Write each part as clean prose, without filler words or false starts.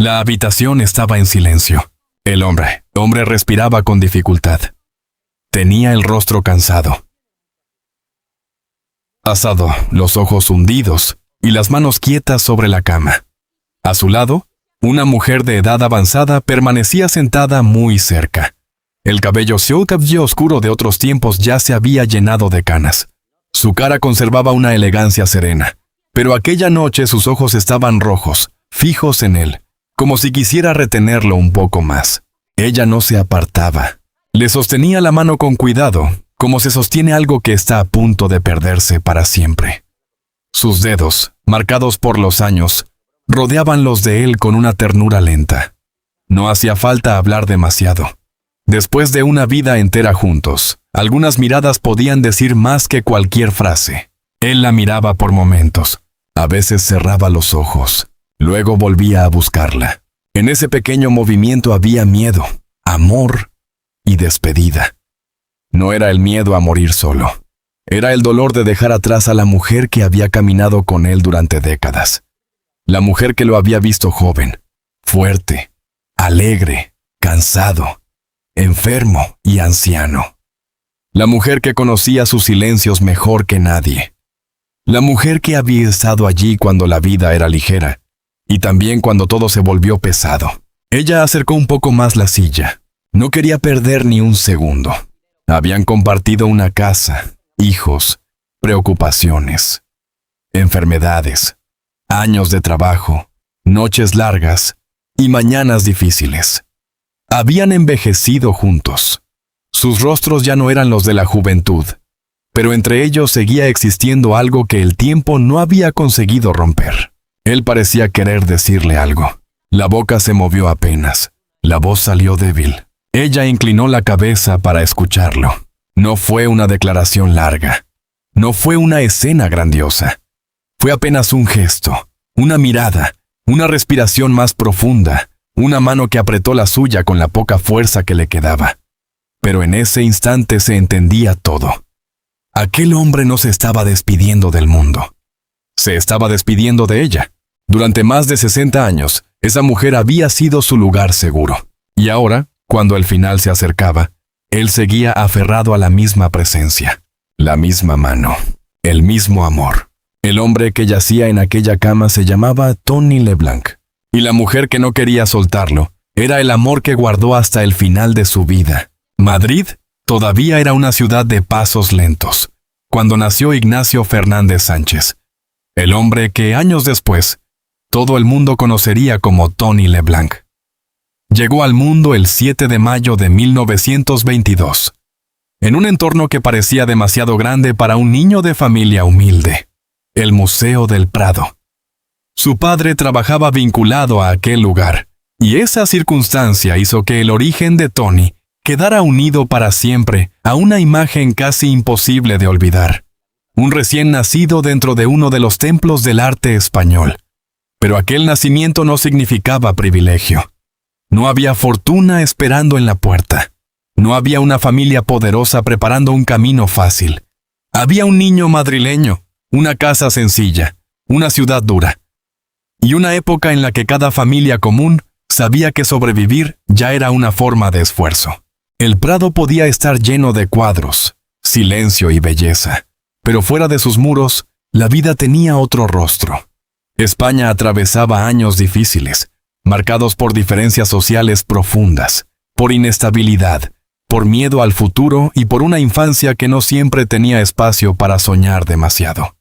La habitación estaba en silencio. El hombre respiraba con dificultad. Tenía el rostro cansado, asado, los ojos hundidos y las manos quietas sobre la cama. A su lado, una mujer de edad avanzada permanecía sentada muy cerca. El cabello oscuro de otros tiempos ya se había llenado de canas. Su cara conservaba una elegancia serena, pero aquella noche sus ojos estaban rojos, fijos en él, como si quisiera retenerlo un poco más. Ella no se apartaba. Le sostenía la mano con cuidado, como se sostiene algo que está a punto de perderse para siempre. Sus dedos, marcados por los años, rodeaban los de él con una ternura lenta. No hacía falta hablar demasiado. Después de una vida entera juntos, algunas miradas podían decir más que cualquier frase. Él la miraba por momentos. A veces cerraba los ojos. Luego volvía a buscarla. En ese pequeño movimiento había miedo, amor y despedida. No era el miedo a morir solo. Era el dolor de dejar atrás a la mujer que había caminado con él durante décadas. La mujer que lo había visto joven, fuerte, alegre, cansado, enfermo y anciano. La mujer que conocía sus silencios mejor que nadie. La mujer que había estado allí cuando la vida era ligera y también cuando todo se volvió pesado. Ella acercó un poco más la silla. No quería perder ni un segundo. Habían compartido una casa, hijos, preocupaciones, enfermedades, años de trabajo, noches largas y mañanas difíciles. Habían envejecido juntos. Sus rostros ya no eran los de la juventud, pero entre ellos seguía existiendo algo que el tiempo no había conseguido romper. Él parecía querer decirle algo. La boca se movió apenas. La voz salió débil. Ella inclinó la cabeza para escucharlo. No fue una declaración larga. No fue una escena grandiosa. Fue apenas un gesto, una mirada, una respiración más profunda, una mano que apretó la suya con la poca fuerza que le quedaba. Pero en ese instante se entendía todo. Aquel hombre no se estaba despidiendo del mundo. Se estaba despidiendo de ella. Durante más de 60 años, esa mujer había sido su lugar seguro. Y ahora, cuando el final se acercaba, él seguía aferrado a la misma presencia, la misma mano, el mismo amor. El hombre que yacía en aquella cama se llamaba Tony LeBlanc, y la mujer que no quería soltarlo era el amor que guardó hasta el final de su vida. Madrid todavía era una ciudad de pasos lentos, cuando nació Ignacio Fernández Sánchez, el hombre que años después todo el mundo conocería como Tony LeBlanc. Llegó al mundo el 7 de mayo de 1922, en un entorno que parecía demasiado grande para un niño de familia humilde, el Museo del Prado. Su padre trabajaba vinculado a aquel lugar, y esa circunstancia hizo que el origen de Tony quedara unido para siempre a una imagen casi imposible de olvidar. Un recién nacido dentro de uno de los templos del arte español. Pero aquel nacimiento no significaba privilegio. No había fortuna esperando en la puerta. No había una familia poderosa preparando un camino fácil. Había un niño madrileño, una casa sencilla, una ciudad dura. Y una época en la que cada familia común sabía que sobrevivir ya era una forma de esfuerzo. El Prado podía estar lleno de cuadros, silencio y belleza. Pero fuera de sus muros, la vida tenía otro rostro. España atravesaba años difíciles, marcados por diferencias sociales profundas, por inestabilidad, por miedo al futuro y por una infancia que no siempre tenía espacio para soñar demasiado.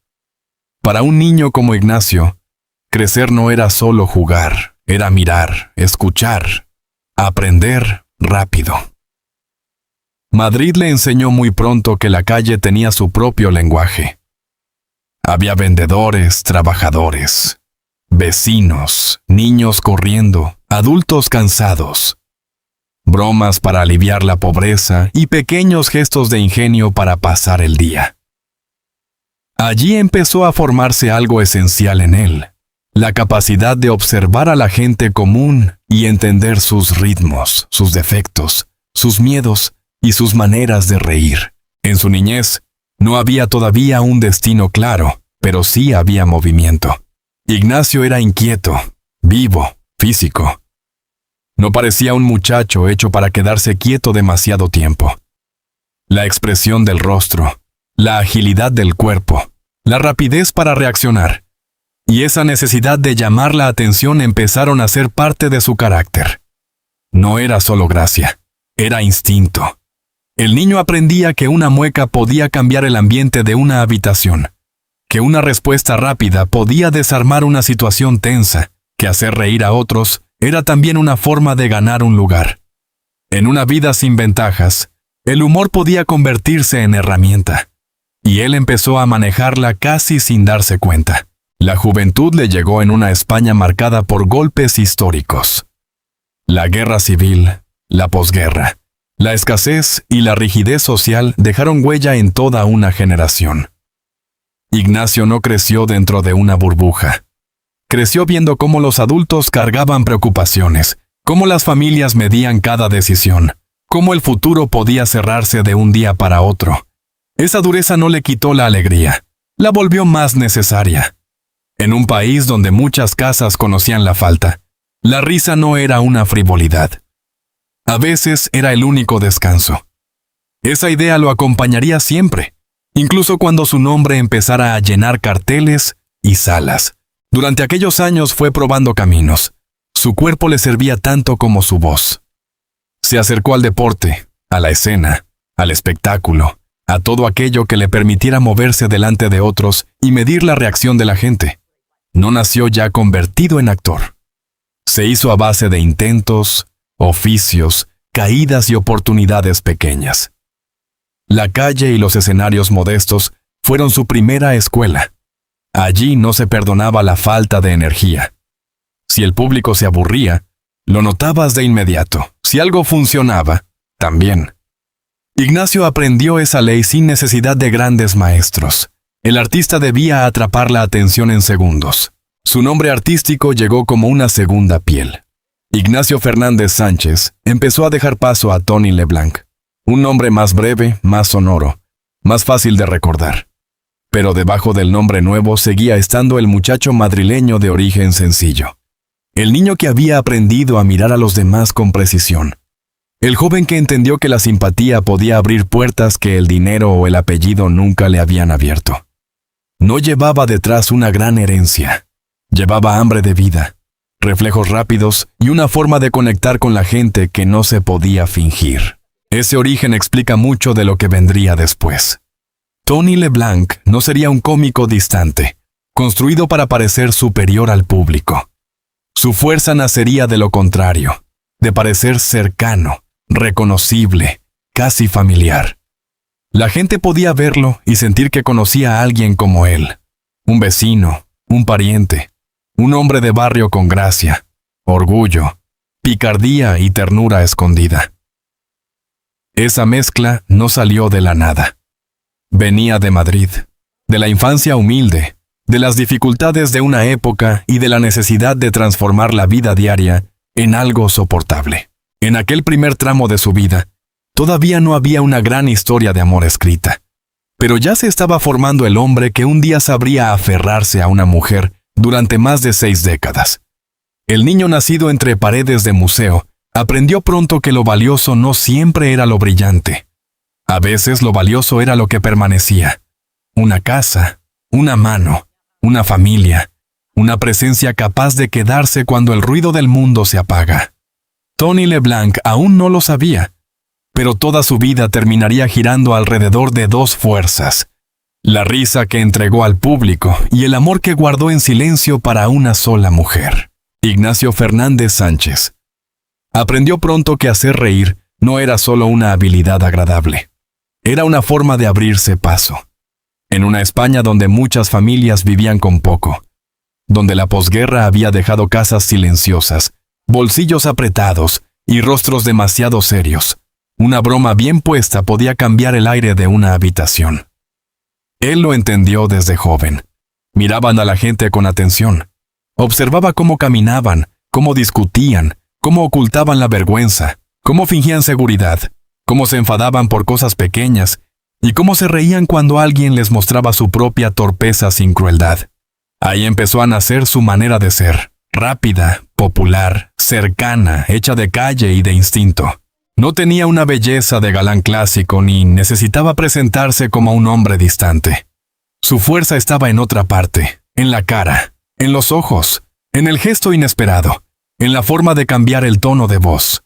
Para un niño como Ignacio, crecer no era solo jugar, era mirar, escuchar, aprender rápido. Madrid le enseñó muy pronto que la calle tenía su propio lenguaje. Había vendedores, trabajadores, vecinos, niños corriendo, adultos cansados, bromas para aliviar la pobreza y pequeños gestos de ingenio para pasar el día. Allí empezó a formarse algo esencial en él, la capacidad de observar a la gente común y entender sus ritmos, sus defectos, sus miedos y sus maneras de reír. En su niñez, no había todavía un destino claro, pero sí había movimiento. Ignacio era inquieto, vivo, físico. No parecía un muchacho hecho para quedarse quieto demasiado tiempo. La expresión del rostro, la agilidad del cuerpo, la rapidez para reaccionar, y esa necesidad de llamar la atención empezaron a ser parte de su carácter. No era solo gracia, era instinto. El niño aprendía que una mueca podía cambiar el ambiente de una habitación, que una respuesta rápida podía desarmar una situación tensa, que hacer reír a otros era también una forma de ganar un lugar. En una vida sin ventajas, el humor podía convertirse en herramienta, y él empezó a manejarla casi sin darse cuenta. La juventud le llegó en una España marcada por golpes históricos. La guerra civil, la posguerra, la escasez y la rigidez social dejaron huella en toda una generación. Ignacio no creció dentro de una burbuja. Creció viendo cómo los adultos cargaban preocupaciones, cómo las familias medían cada decisión, cómo el futuro podía cerrarse de un día para otro. Esa dureza no le quitó la alegría, la volvió más necesaria. En un país donde muchas casas conocían la falta, la risa no era una frivolidad. A veces era el único descanso. Esa idea lo acompañaría siempre, incluso cuando su nombre empezara a llenar carteles y salas. Durante aquellos años fue probando caminos. Su cuerpo le servía tanto como su voz. Se acercó al deporte, a la escena, al espectáculo, a todo aquello que le permitiera moverse delante de otros y medir la reacción de la gente. No nació ya convertido en actor. Se hizo a base de intentos, oficios, caídas y oportunidades pequeñas. La calle y los escenarios modestos fueron su primera escuela. Allí no se perdonaba la falta de energía. Si el público se aburría, lo notabas de inmediato. Si algo funcionaba, también. Ignacio aprendió esa ley sin necesidad de grandes maestros. El artista debía atrapar la atención en segundos. Su nombre artístico llegó como una segunda piel. Ignacio Fernández Sánchez empezó a dejar paso a Tony LeBlanc, un nombre más breve, más sonoro, más fácil de recordar. Pero debajo del nombre nuevo seguía estando el muchacho madrileño de origen sencillo. El niño que había aprendido a mirar a los demás con precisión. El joven que entendió que la simpatía podía abrir puertas que el dinero o el apellido nunca le habían abierto. No llevaba detrás una gran herencia. Llevaba hambre de vida, reflejos rápidos y una forma de conectar con la gente que no se podía fingir. Ese origen explica mucho de lo que vendría después. Tony LeBlanc no sería un cómico distante, construido para parecer superior al público. Su fuerza nacería de lo contrario, de parecer cercano, reconocible, casi familiar. La gente podía verlo y sentir que conocía a alguien como él, un vecino, un pariente, un hombre de barrio con gracia, orgullo, picardía y ternura escondida. Esa mezcla no salió de la nada. Venía de Madrid, de la infancia humilde, de las dificultades de una época y de la necesidad de transformar la vida diaria en algo soportable. En aquel primer tramo de su vida, todavía no había una gran historia de amor escrita, pero ya se estaba formando el hombre que un día sabría aferrarse a una mujer durante más de 6 décadas. El niño nacido entre paredes de museo aprendió pronto que lo valioso no siempre era lo brillante. A veces lo valioso era lo que permanecía. Una casa, una mano, una familia, una presencia capaz de quedarse cuando el ruido del mundo se apaga. Tony LeBlanc aún no lo sabía, pero toda su vida terminaría girando alrededor de 2 fuerzas: la risa que entregó al público y el amor que guardó en silencio para una sola mujer. Ignacio Fernández Sánchez. Aprendió pronto que hacer reír no era solo una habilidad agradable. Era una forma de abrirse paso. En una España donde muchas familias vivían con poco, donde la posguerra había dejado casas silenciosas, bolsillos apretados y rostros demasiado serios, una broma bien puesta podía cambiar el aire de una habitación. Él lo entendió desde joven. Miraban a la gente con atención. Observaba cómo caminaban, cómo discutían, cómo ocultaban la vergüenza, cómo fingían seguridad, cómo se enfadaban por cosas pequeñas y cómo se reían cuando alguien les mostraba su propia torpeza sin crueldad. Ahí empezó a nacer su manera de ser, Rápida, popular, cercana, hecha de calle y de instinto. No tenía una belleza de galán clásico ni necesitaba presentarse como un hombre distante. Su fuerza estaba en otra parte, en la cara, en los ojos, en el gesto inesperado, en la forma de cambiar el tono de voz,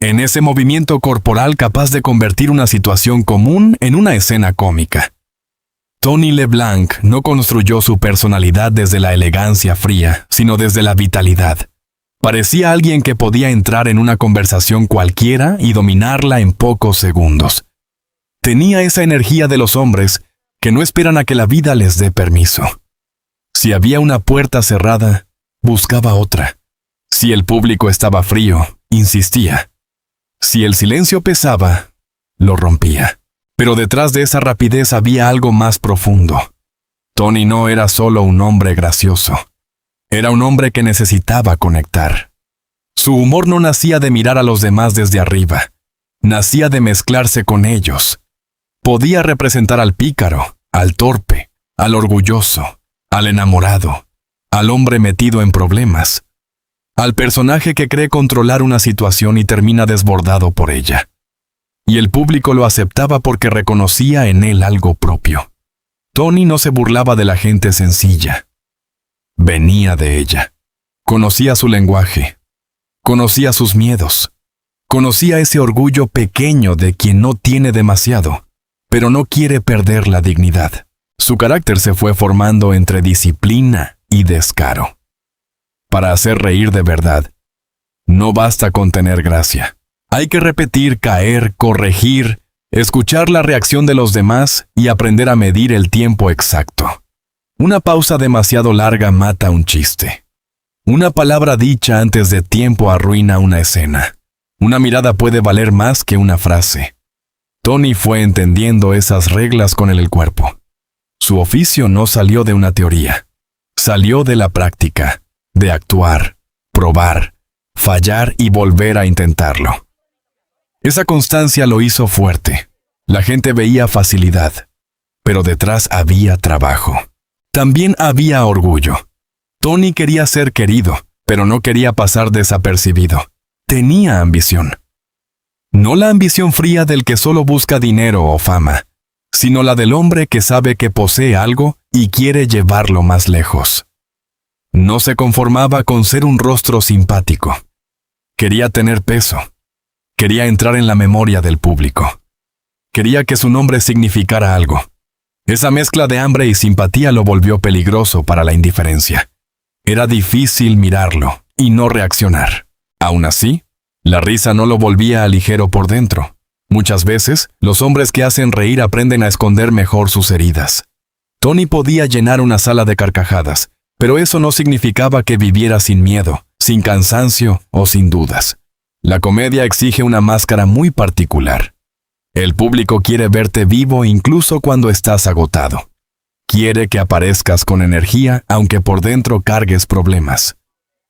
en ese movimiento corporal capaz de convertir una situación común en una escena cómica. Tony LeBlanc no construyó su personalidad desde la elegancia fría, sino desde la vitalidad. Parecía alguien que podía entrar en una conversación cualquiera y dominarla en pocos segundos. Tenía esa energía de los hombres que no esperan a que la vida les dé permiso. Si había una puerta cerrada, buscaba otra. Si el público estaba frío, insistía. Si el silencio pesaba, lo rompía. Pero detrás de esa rapidez había algo más profundo. Tony no era solo un hombre gracioso. Era un hombre que necesitaba conectar. Su humor no nacía de mirar a los demás desde arriba. Nacía de mezclarse con ellos. Podía representar al pícaro, al torpe, al orgulloso, al enamorado, al hombre metido en problemas, al personaje que cree controlar una situación y termina desbordado por ella. Y el público lo aceptaba porque reconocía en él algo propio. Tony no se burlaba de la gente sencilla. Venía de ella. Conocía su lenguaje. Conocía sus miedos. Conocía ese orgullo pequeño de quien no tiene demasiado, pero no quiere perder la dignidad. Su carácter se fue formando entre disciplina y descaro. Para hacer reír de verdad, no basta con tener gracia. Hay que repetir, caer, corregir, escuchar la reacción de los demás y aprender a medir el tiempo exacto. Una pausa demasiado larga mata un chiste. Una palabra dicha antes de tiempo arruina una escena. Una mirada puede valer más que una frase. Tony fue entendiendo esas reglas con el cuerpo. Su oficio no salió de una teoría. Salió de la práctica, de actuar, probar, fallar y volver a intentarlo. Esa constancia lo hizo fuerte. La gente veía facilidad, pero detrás había trabajo. También había orgullo. Tony quería ser querido, pero no quería pasar desapercibido. Tenía ambición. No la ambición fría del que solo busca dinero o fama, sino la del hombre que sabe que posee algo y quiere llevarlo más lejos. No se conformaba con ser un rostro simpático. Quería tener peso. Quería entrar en la memoria del público. Quería que su nombre significara algo. Esa mezcla de hambre y simpatía lo volvió peligroso para la indiferencia. Era difícil mirarlo y no reaccionar. Aún así, la risa no lo volvía a ligero por dentro. Muchas veces, los hombres que hacen reír aprenden a esconder mejor sus heridas. Tony podía llenar una sala de carcajadas, pero eso no significaba que viviera sin miedo, sin cansancio o sin dudas. La comedia exige una máscara muy particular. El público quiere verte vivo incluso cuando estás agotado. Quiere que aparezcas con energía aunque por dentro cargues problemas.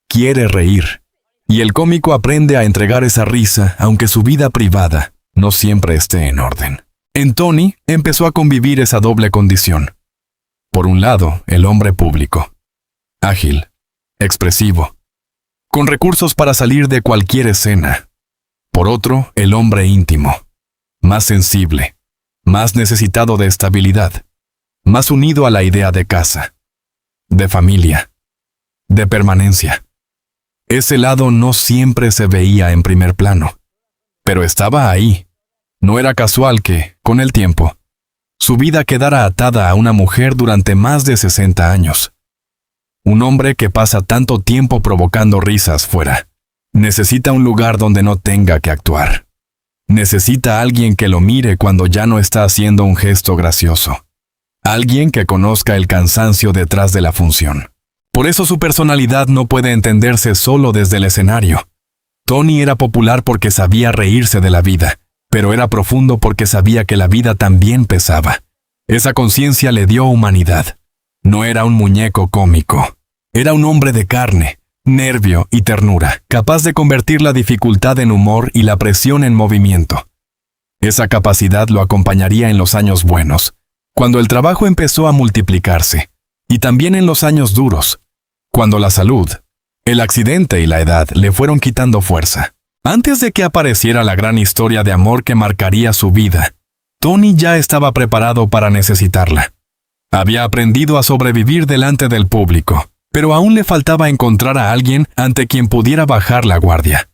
Quiere reír. Y el cómico aprende a entregar esa risa aunque su vida privada no siempre esté en orden. En Tony empezó a convivir esa doble condición. Por un lado, el hombre público. Ágil, expresivo, con recursos para salir de cualquier escena. Por otro, el hombre íntimo. Más sensible, más necesitado de estabilidad, más unido a la idea de casa, de familia, de permanencia. Ese lado no siempre se veía en primer plano, pero estaba ahí. No era casual que, con el tiempo, su vida quedara atada a una mujer durante más de 60 años. Un hombre que pasa tanto tiempo provocando risas fuera, necesita un lugar donde no tenga que actuar. Necesita a alguien que lo mire cuando ya no está haciendo un gesto gracioso. Alguien que conozca el cansancio detrás de la función. Por eso su personalidad no puede entenderse solo desde el escenario. Tony era popular porque sabía reírse de la vida, pero era profundo porque sabía que la vida también pesaba. Esa conciencia le dio humanidad. No era un muñeco cómico. Era un hombre de carne, nervio y ternura, capaz de convertir la dificultad en humor y la presión en movimiento. Esa capacidad lo acompañaría en los años buenos, cuando el trabajo empezó a multiplicarse, y también en los años duros, cuando la salud, El accidente y la edad le fueron quitando fuerza. Antes de que apareciera la gran historia de amor que marcaría su vida, Tony ya estaba preparado para necesitarla. Había aprendido a sobrevivir delante del público, pero aún le faltaba encontrar a alguien ante quien pudiera bajar la guardia.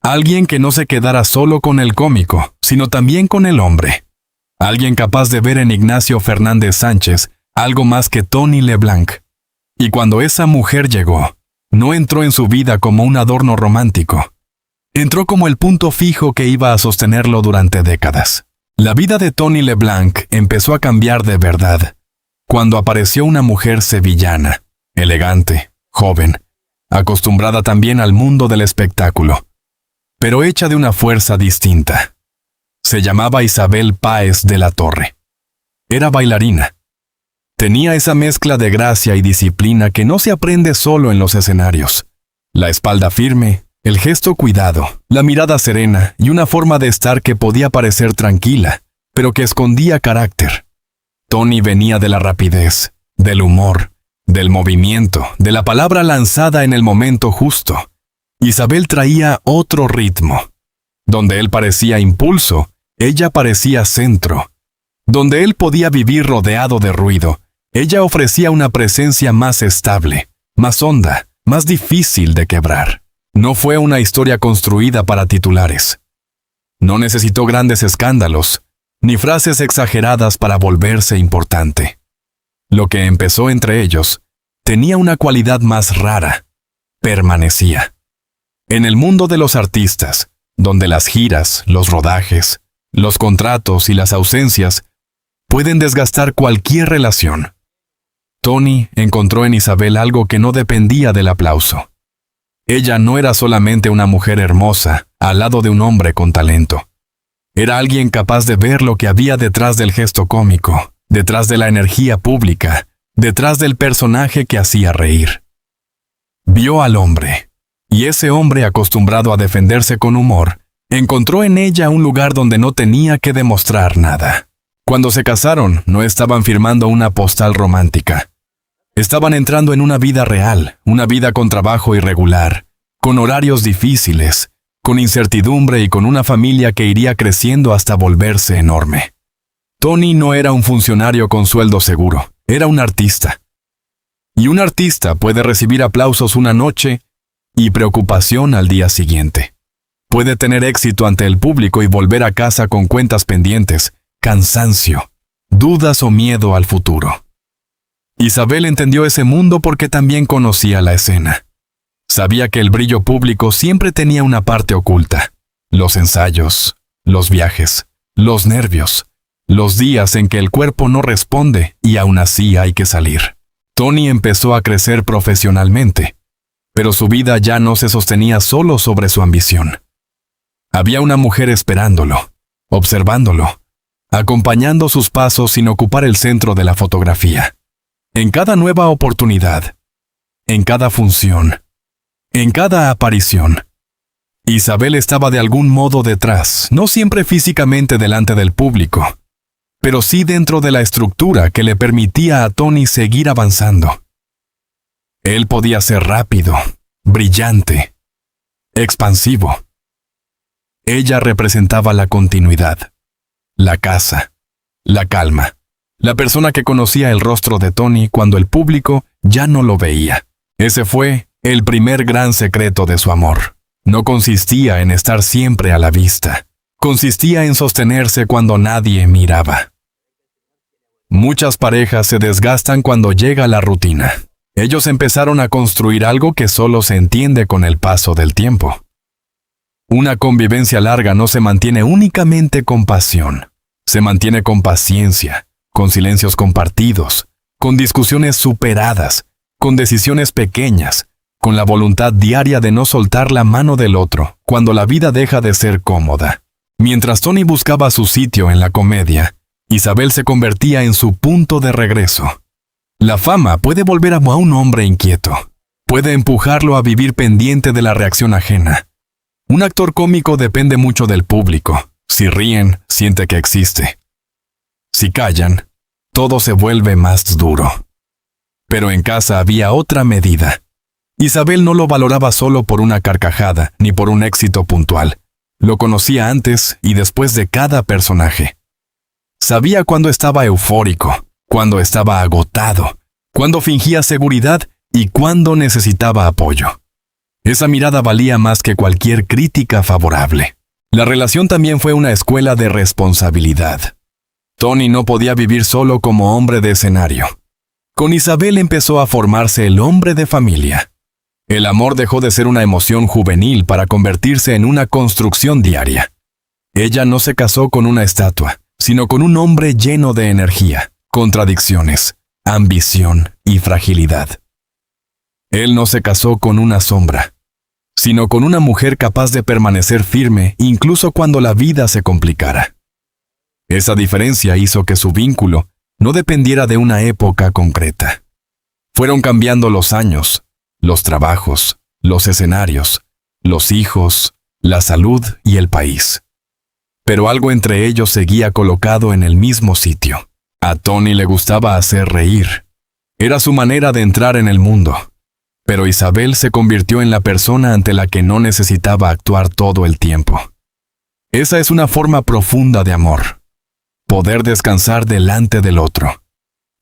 Alguien que no se quedara solo con el cómico, sino también con el hombre. Alguien capaz de ver en Ignacio Fernández Sánchez algo más que Tony LeBlanc. Y cuando esa mujer llegó, no entró en su vida como un adorno romántico. Entró como el punto fijo que iba a sostenerlo durante décadas. La vida de Tony LeBlanc empezó a cambiar de verdad cuando apareció una mujer sevillana, elegante, joven, acostumbrada también al mundo del espectáculo, pero hecha de una fuerza distinta. Se llamaba Isabel Páez de la Torre. Era bailarina. Tenía esa mezcla de gracia y disciplina que no se aprende solo en los escenarios. La espalda firme, el gesto cuidado, la mirada serena y una forma de estar que podía parecer tranquila, pero que escondía carácter. Tony venía de la rapidez, del humor, del movimiento, de la palabra lanzada en el momento justo. Isabel traía otro ritmo. Donde él parecía impulso, ella parecía centro. Donde él podía vivir rodeado de ruido, ella ofrecía una presencia más estable, más honda, más difícil de quebrar. No fue una historia construida para titulares. No necesitó grandes escándalos, ni frases exageradas para volverse importante. Lo que empezó entre ellos tenía una cualidad más rara: permanecía. En el mundo de los artistas, donde las giras, los rodajes, los contratos y las ausencias pueden desgastar cualquier relación, Tony encontró en Isabel algo que no dependía del aplauso. Ella no era solamente una mujer hermosa al lado de un hombre con talento. Era alguien capaz de ver lo que había detrás del gesto cómico, detrás de la energía pública, detrás del personaje que hacía reír. Vio al hombre, y ese hombre, acostumbrado a defenderse con humor, encontró en ella un lugar donde no tenía que demostrar nada. Cuando se casaron, no estaban firmando una postal romántica. Estaban entrando en una vida real, una vida con trabajo irregular, con horarios difíciles, con incertidumbre y con una familia que iría creciendo hasta volverse enorme. Tony no era un funcionario con sueldo seguro, era un artista. Y un artista puede recibir aplausos una noche y preocupación al día siguiente. Puede tener éxito ante el público y volver a casa con cuentas pendientes, cansancio, dudas o miedo al futuro. Isabel entendió ese mundo porque también conocía la escena. Sabía que el brillo público siempre tenía una parte oculta: los ensayos, los viajes, los nervios, los días en que el cuerpo no responde y aún así hay que salir. Tony empezó a crecer profesionalmente, pero su vida ya no se sostenía solo sobre su ambición. Había una mujer esperándolo, observándolo, acompañando sus pasos sin ocupar el centro de la fotografía. En cada nueva oportunidad, en cada función, en cada aparición, Isabel estaba de algún modo detrás, no siempre físicamente delante del público, pero sí dentro de la estructura que le permitía a Tony seguir avanzando. Él podía ser rápido, brillante, expansivo. Ella representaba la continuidad, la casa, la calma, la persona que conocía el rostro de Tony cuando el público ya no lo veía. Ese fue el primer gran secreto de su amor. No consistía en estar siempre a la vista. Consistía en sostenerse cuando nadie miraba. Muchas parejas se desgastan cuando llega la rutina. Ellos empezaron a construir algo que solo se entiende con el paso del tiempo. Una convivencia larga no se mantiene únicamente con pasión. Se mantiene con paciencia, con silencios compartidos, con discusiones superadas, con decisiones pequeñas, con la voluntad diaria de no soltar la mano del otro cuando la vida deja de ser cómoda. Mientras Tony buscaba su sitio en la comedia, Isabel se convertía en su punto de regreso. La fama puede volver a un hombre inquieto. Puede empujarlo a vivir pendiente de la reacción ajena. Un actor cómico depende mucho del público. Si ríen, siente que existe. Si callan, todo se vuelve más duro. Pero en casa había otra medida. Isabel no lo valoraba solo por una carcajada ni por un éxito puntual. Lo conocía antes y después de cada personaje. Sabía cuándo estaba eufórico, cuándo estaba agotado, cuándo fingía seguridad y cuándo necesitaba apoyo. Esa mirada valía más que cualquier crítica favorable. La relación también fue una escuela de responsabilidad. Tony no podía vivir solo como hombre de escenario. Con Isabel empezó a formarse el hombre de familia. El amor dejó de ser una emoción juvenil para convertirse en una construcción diaria. Ella no se casó con una estatua, sino con un hombre lleno de energía, contradicciones, ambición y fragilidad. Él no se casó con una sombra, sino con una mujer capaz de permanecer firme incluso cuando la vida se complicara. Esa diferencia hizo que su vínculo no dependiera de una época concreta. Fueron cambiando los años, los trabajos, los escenarios, los hijos, la salud y el país. Pero algo entre ellos seguía colocado en el mismo sitio. A Tony le gustaba hacer reír. Era su manera de entrar en el mundo. Pero Isabel se convirtió en la persona ante la que no necesitaba actuar todo el tiempo. Esa es una forma profunda de amor. Poder descansar delante del otro.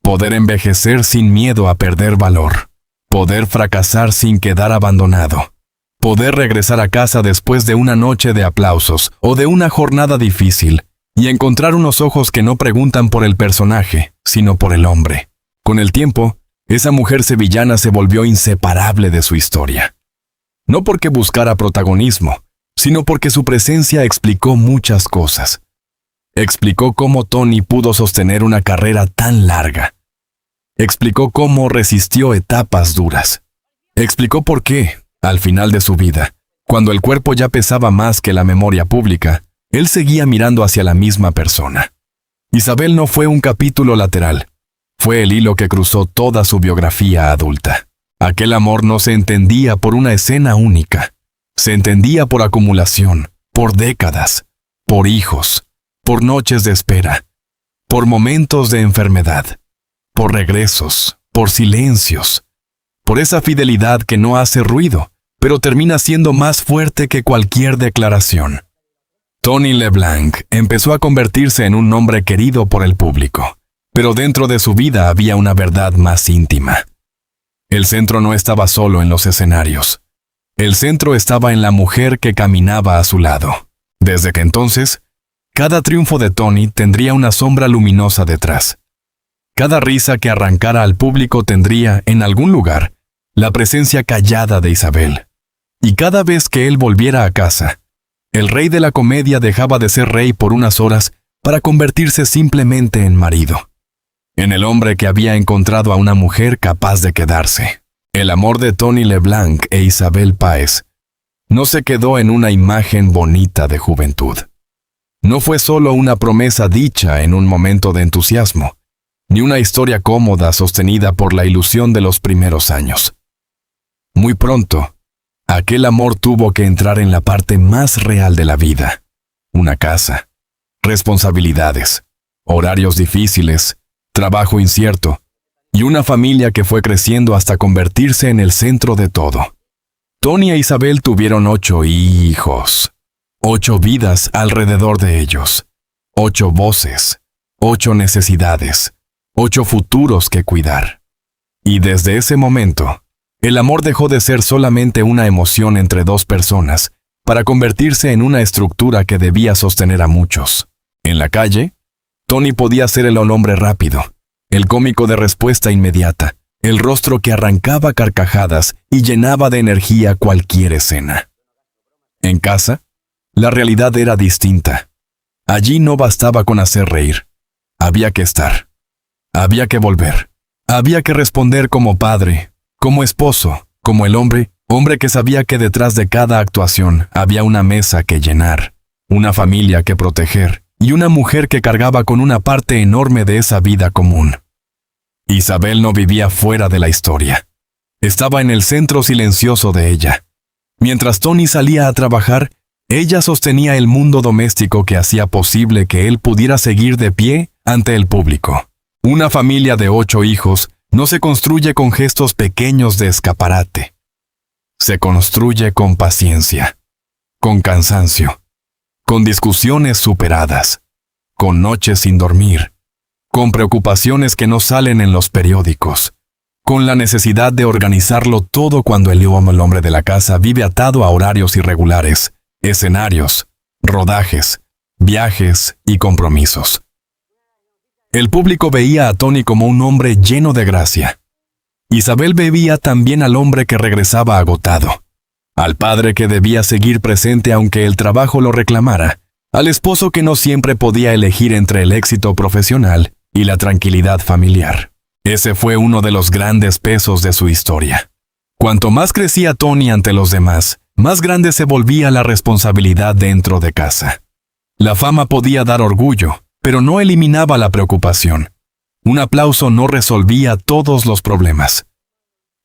Poder envejecer sin miedo a perder valor. Poder fracasar sin quedar abandonado. Poder regresar a casa después de una noche de aplausos o de una jornada difícil y encontrar unos ojos que no preguntan por el personaje, sino por el hombre. Con el tiempo, esa mujer sevillana se volvió inseparable de su historia. No porque buscara protagonismo, sino porque su presencia explicó muchas cosas. Explicó cómo Tony pudo sostener una carrera tan larga. Explicó cómo resistió etapas duras. Explicó por qué, al final de su vida, cuando el cuerpo ya pesaba más que la memoria pública, él seguía mirando hacia la misma persona. Isabel no fue un capítulo lateral. Fue el hilo que cruzó toda su biografía adulta. Aquel amor no se entendía por una escena única. Se entendía por acumulación, por décadas, por hijos, por noches de espera, por momentos de enfermedad, por regresos, por silencios, por esa fidelidad que no hace ruido, pero termina siendo más fuerte que cualquier declaración. Tony LeBlanc empezó a convertirse en un nombre querido por el público, pero dentro de su vida había una verdad más íntima. El centro no estaba solo en los escenarios. El centro estaba en la mujer que caminaba a su lado. Desde que entonces, cada triunfo de Tony tendría una sombra luminosa detrás. Cada risa que arrancara al público tendría, en algún lugar, la presencia callada de Isabel. Y cada vez que él volviera a casa, el rey de la comedia dejaba de ser rey por unas horas para convertirse simplemente en marido. En el hombre que había encontrado a una mujer capaz de quedarse. El amor de Tony LeBlanc e Isabel Páez no se quedó en una imagen bonita de juventud. No fue solo una promesa dicha en un momento de entusiasmo, ni una historia cómoda sostenida por la ilusión de los primeros años. Muy pronto, aquel amor tuvo que entrar en la parte más real de la vida. Una casa, responsabilidades, horarios difíciles, trabajo incierto, y una familia que fue creciendo hasta convertirse en el centro de todo. Tony e Isabel tuvieron 8 hijos, 8 vidas alrededor de ellos, 8 voces, 8 necesidades, 8 futuros que cuidar. Y desde ese momento, el amor dejó de ser solamente una emoción entre dos personas para convertirse en una estructura que debía sostener a muchos. En la calle, Tony podía ser el hombre rápido, el cómico de respuesta inmediata, el rostro que arrancaba carcajadas y llenaba de energía cualquier escena. En casa, la realidad era distinta. Allí no bastaba con hacer reír. Había que estar. Había que volver. Había que responder como padre, como esposo, como el hombre que sabía que detrás de cada actuación había una mesa que llenar, una familia que proteger y una mujer que cargaba con una parte enorme de esa vida común. Isabel no vivía fuera de la historia. Estaba en el centro silencioso de ella. Mientras Tony salía a trabajar, ella sostenía el mundo doméstico que hacía posible que él pudiera seguir de pie ante el público. Una familia de 8 hijos no se construye con gestos pequeños de escaparate. se construye con paciencia, con cansancio, con discusiones superadas, con noches sin dormir, con preocupaciones que no salen en los periódicos, con la necesidad de organizarlo todo cuando el hombre de la casa vive atado a horarios irregulares, escenarios, rodajes, viajes y compromisos. El público veía a Tony como un hombre lleno de gracia. Isabel veía también al hombre que regresaba agotado, al padre que debía seguir presente aunque el trabajo lo reclamara, al esposo que no siempre podía elegir entre el éxito profesional y la tranquilidad familiar. Ese fue uno de los grandes pesos de su historia. Cuanto más crecía Tony ante los demás, más grande se volvía la responsabilidad dentro de casa. La fama podía dar orgullo, pero no eliminaba la preocupación. Un aplauso no resolvía todos los problemas.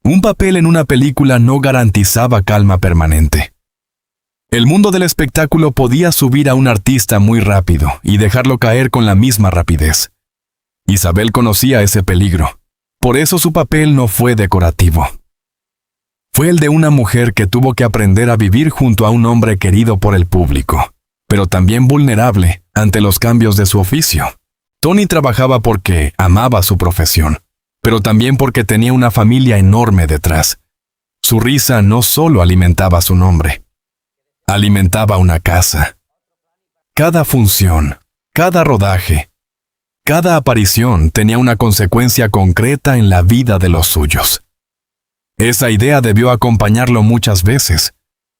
Un papel en una película no garantizaba calma permanente. El mundo del espectáculo podía subir a un artista muy rápido y dejarlo caer con la misma rapidez. Isabel conocía ese peligro. Por eso su papel no fue decorativo. Fue el de una mujer que tuvo que aprender a vivir junto a un hombre querido por el público, pero también vulnerable ante los cambios de su oficio. Tony trabajaba porque amaba su profesión, pero también porque tenía una familia enorme detrás. Su risa no solo alimentaba su nombre, alimentaba una casa. Cada función, cada rodaje, cada aparición tenía una consecuencia concreta en la vida de los suyos. Esa idea debió acompañarlo muchas veces.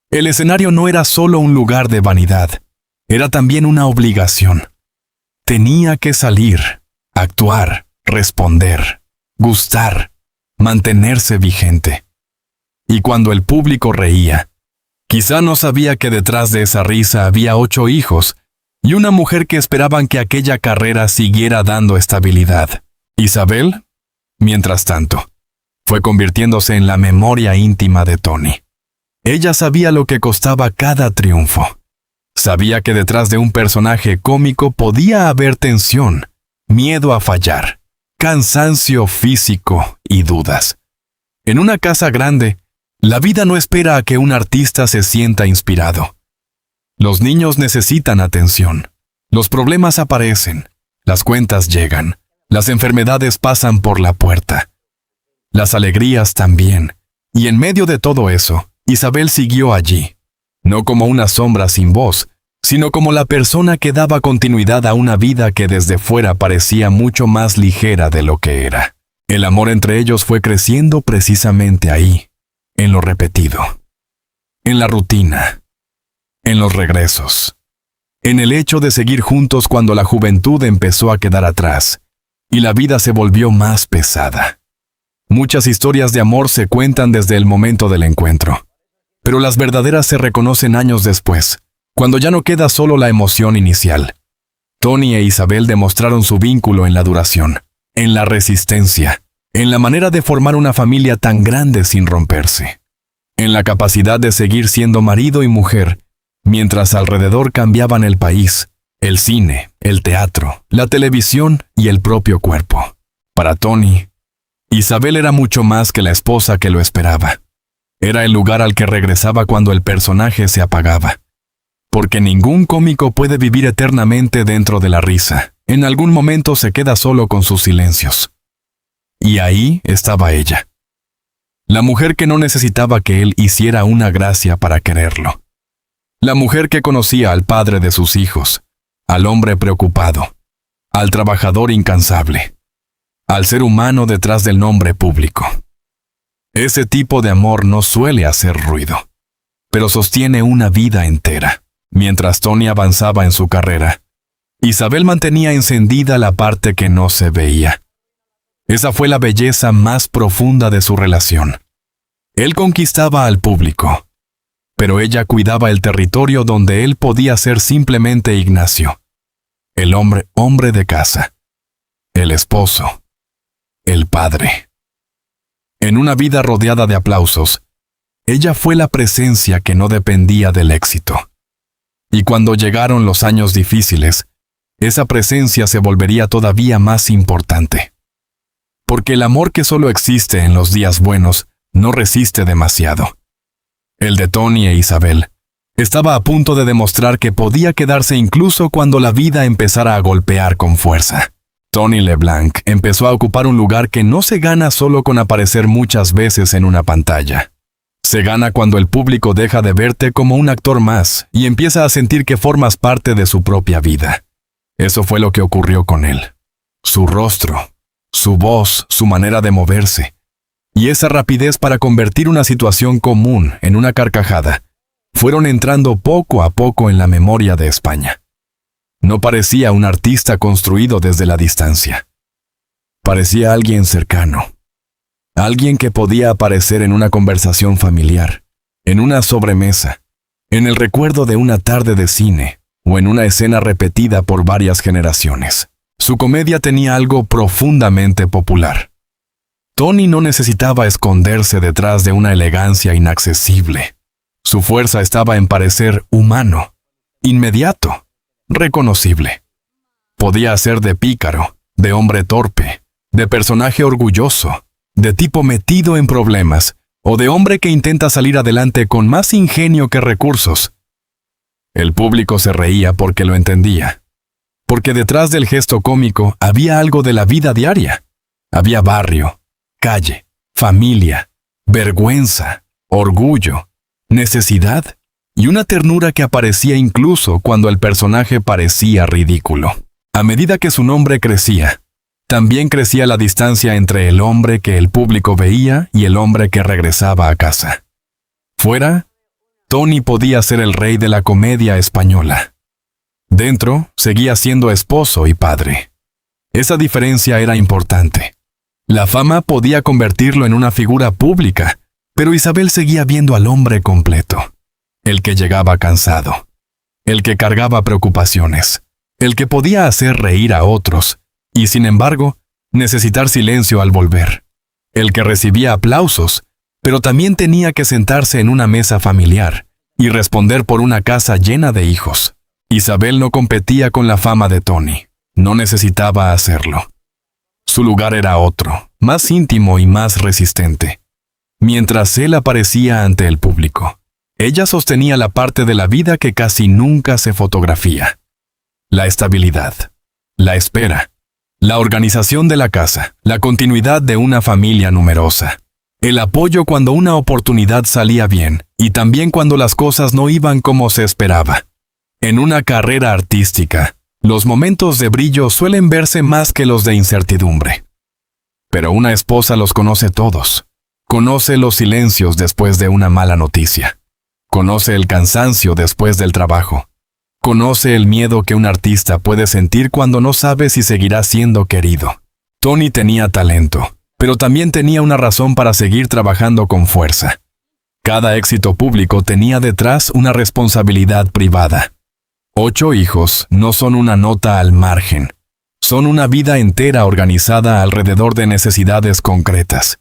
El escenario no era solo un lugar de vanidad, era también una obligación. Tenía que salir, actuar, responder, gustar, mantenerse vigente. Y cuando el público reía, quizá no sabía que detrás de esa risa había 8 hijos y una mujer que esperaban que aquella carrera siguiera dando estabilidad. Isabel, mientras tanto, fue convirtiéndose en la memoria íntima de Tony. Ella sabía lo que costaba cada triunfo. Sabía que detrás de un personaje cómico podía haber tensión, miedo a fallar, cansancio físico y dudas. En una casa grande, la vida no espera a que un artista se sienta inspirado. Los niños necesitan atención. Los problemas aparecen, las cuentas llegan, las enfermedades pasan por la puerta. Las alegrías también. Y en medio de todo eso, Isabel siguió allí. No como una sombra sin voz, sino como la persona que daba continuidad a una vida que desde fuera parecía mucho más ligera de lo que era. El amor entre ellos fue creciendo precisamente ahí, en lo repetido, en la rutina, en los regresos, en el hecho de seguir juntos cuando la juventud empezó a quedar atrás y la vida se volvió más pesada. Muchas historias de amor se cuentan desde el momento del encuentro, pero las verdaderas se reconocen años después, cuando ya no queda solo la emoción inicial. Tony e Isabel demostraron su vínculo en la duración, en la resistencia, en la manera de formar una familia tan grande sin romperse, en la capacidad de seguir siendo marido y mujer, mientras alrededor cambiaban el país, el cine, el teatro, la televisión y el propio cuerpo. Para Tony, Isabel era mucho más que la esposa que lo esperaba. Era el lugar al que regresaba cuando el personaje se apagaba. Porque ningún cómico puede vivir eternamente dentro de la risa. En algún momento se queda solo con sus silencios. Y ahí estaba ella. La mujer que no necesitaba que él hiciera una gracia para quererlo. La mujer que conocía al padre de sus hijos, al hombre preocupado, al trabajador incansable, al ser humano detrás del nombre público. Ese tipo de amor no suele hacer ruido, pero sostiene una vida entera. Mientras Tony avanzaba en su carrera, Isabel mantenía encendida la parte que no se veía. Esa fue la belleza más profunda de su relación. Él conquistaba al público, pero ella cuidaba el territorio donde él podía ser simplemente Ignacio, el hombre de casa, el esposo, el padre. En una vida rodeada de aplausos, ella fue la presencia que no dependía del éxito. Y cuando llegaron los años difíciles, esa presencia se volvería todavía más importante. Porque el amor que solo existe en los días buenos no resiste demasiado. el de Tony e Isabel. Estaba a punto de demostrar que podía quedarse incluso cuando la vida empezara a golpear con fuerza. Tony LeBlanc empezó a ocupar un lugar que no se gana solo con aparecer muchas veces en una pantalla. Se gana cuando el público deja de verte como un actor más y empieza a sentir que formas parte de su propia vida. Eso fue lo que ocurrió con él. Su rostro, su voz, su manera de moverse, y esa rapidez para convertir una situación común en una carcajada, fueron entrando poco a poco en la memoria de España. No parecía un artista construido desde la distancia. Parecía alguien cercano. Alguien que podía aparecer en una conversación familiar, en una sobremesa, en el recuerdo de una tarde de cine o en una escena repetida por varias generaciones. Su comedia tenía algo profundamente popular. Tony no necesitaba esconderse detrás de una elegancia inaccesible. Su fuerza estaba en parecer humano, inmediato, reconocible. Podía ser de pícaro, de hombre torpe, de personaje orgulloso, de tipo metido en problemas, o de hombre que intenta salir adelante con más ingenio que recursos. El público se reía porque lo entendía, porque detrás del gesto cómico había algo de la vida diaria. Había barrio, calle, familia, vergüenza, orgullo, necesidad y una ternura que aparecía incluso cuando el personaje parecía ridículo. A medida que su nombre crecía, también crecía la distancia entre el hombre que el público veía y el hombre que regresaba a casa. Fuera, Tony podía ser el rey de la comedia española. Dentro, seguía siendo esposo y padre. Esa diferencia era importante. La fama podía convertirlo en una figura pública, pero Isabel seguía viendo al hombre completo. El que llegaba cansado. El que cargaba preocupaciones. El que podía hacer reír a otros, y sin embargo, necesitar silencio al volver. El que recibía aplausos, pero también tenía que sentarse en una mesa familiar y responder por una casa llena de hijos. Isabel no competía con la fama de Tony. No necesitaba hacerlo. Su lugar era otro, más íntimo y más resistente. Mientras él aparecía ante el público, ella sostenía la parte de la vida que casi nunca se fotografía. La estabilidad, la espera, la organización de la casa, la continuidad de una familia numerosa, el apoyo cuando una oportunidad salía bien y también cuando las cosas no iban como se esperaba. En una carrera artística, los momentos de brillo suelen verse más que los de incertidumbre. Pero una esposa los conoce todos. Conoce los silencios después de una mala noticia. Conoce el cansancio después del trabajo. Conoce el miedo que un artista puede sentir cuando no sabe si seguirá siendo querido. Tony tenía talento, pero también tenía una razón para seguir trabajando con fuerza. Cada éxito público tenía detrás una responsabilidad privada. 8 hijos no son una nota al margen. Son una vida entera organizada alrededor de necesidades concretas.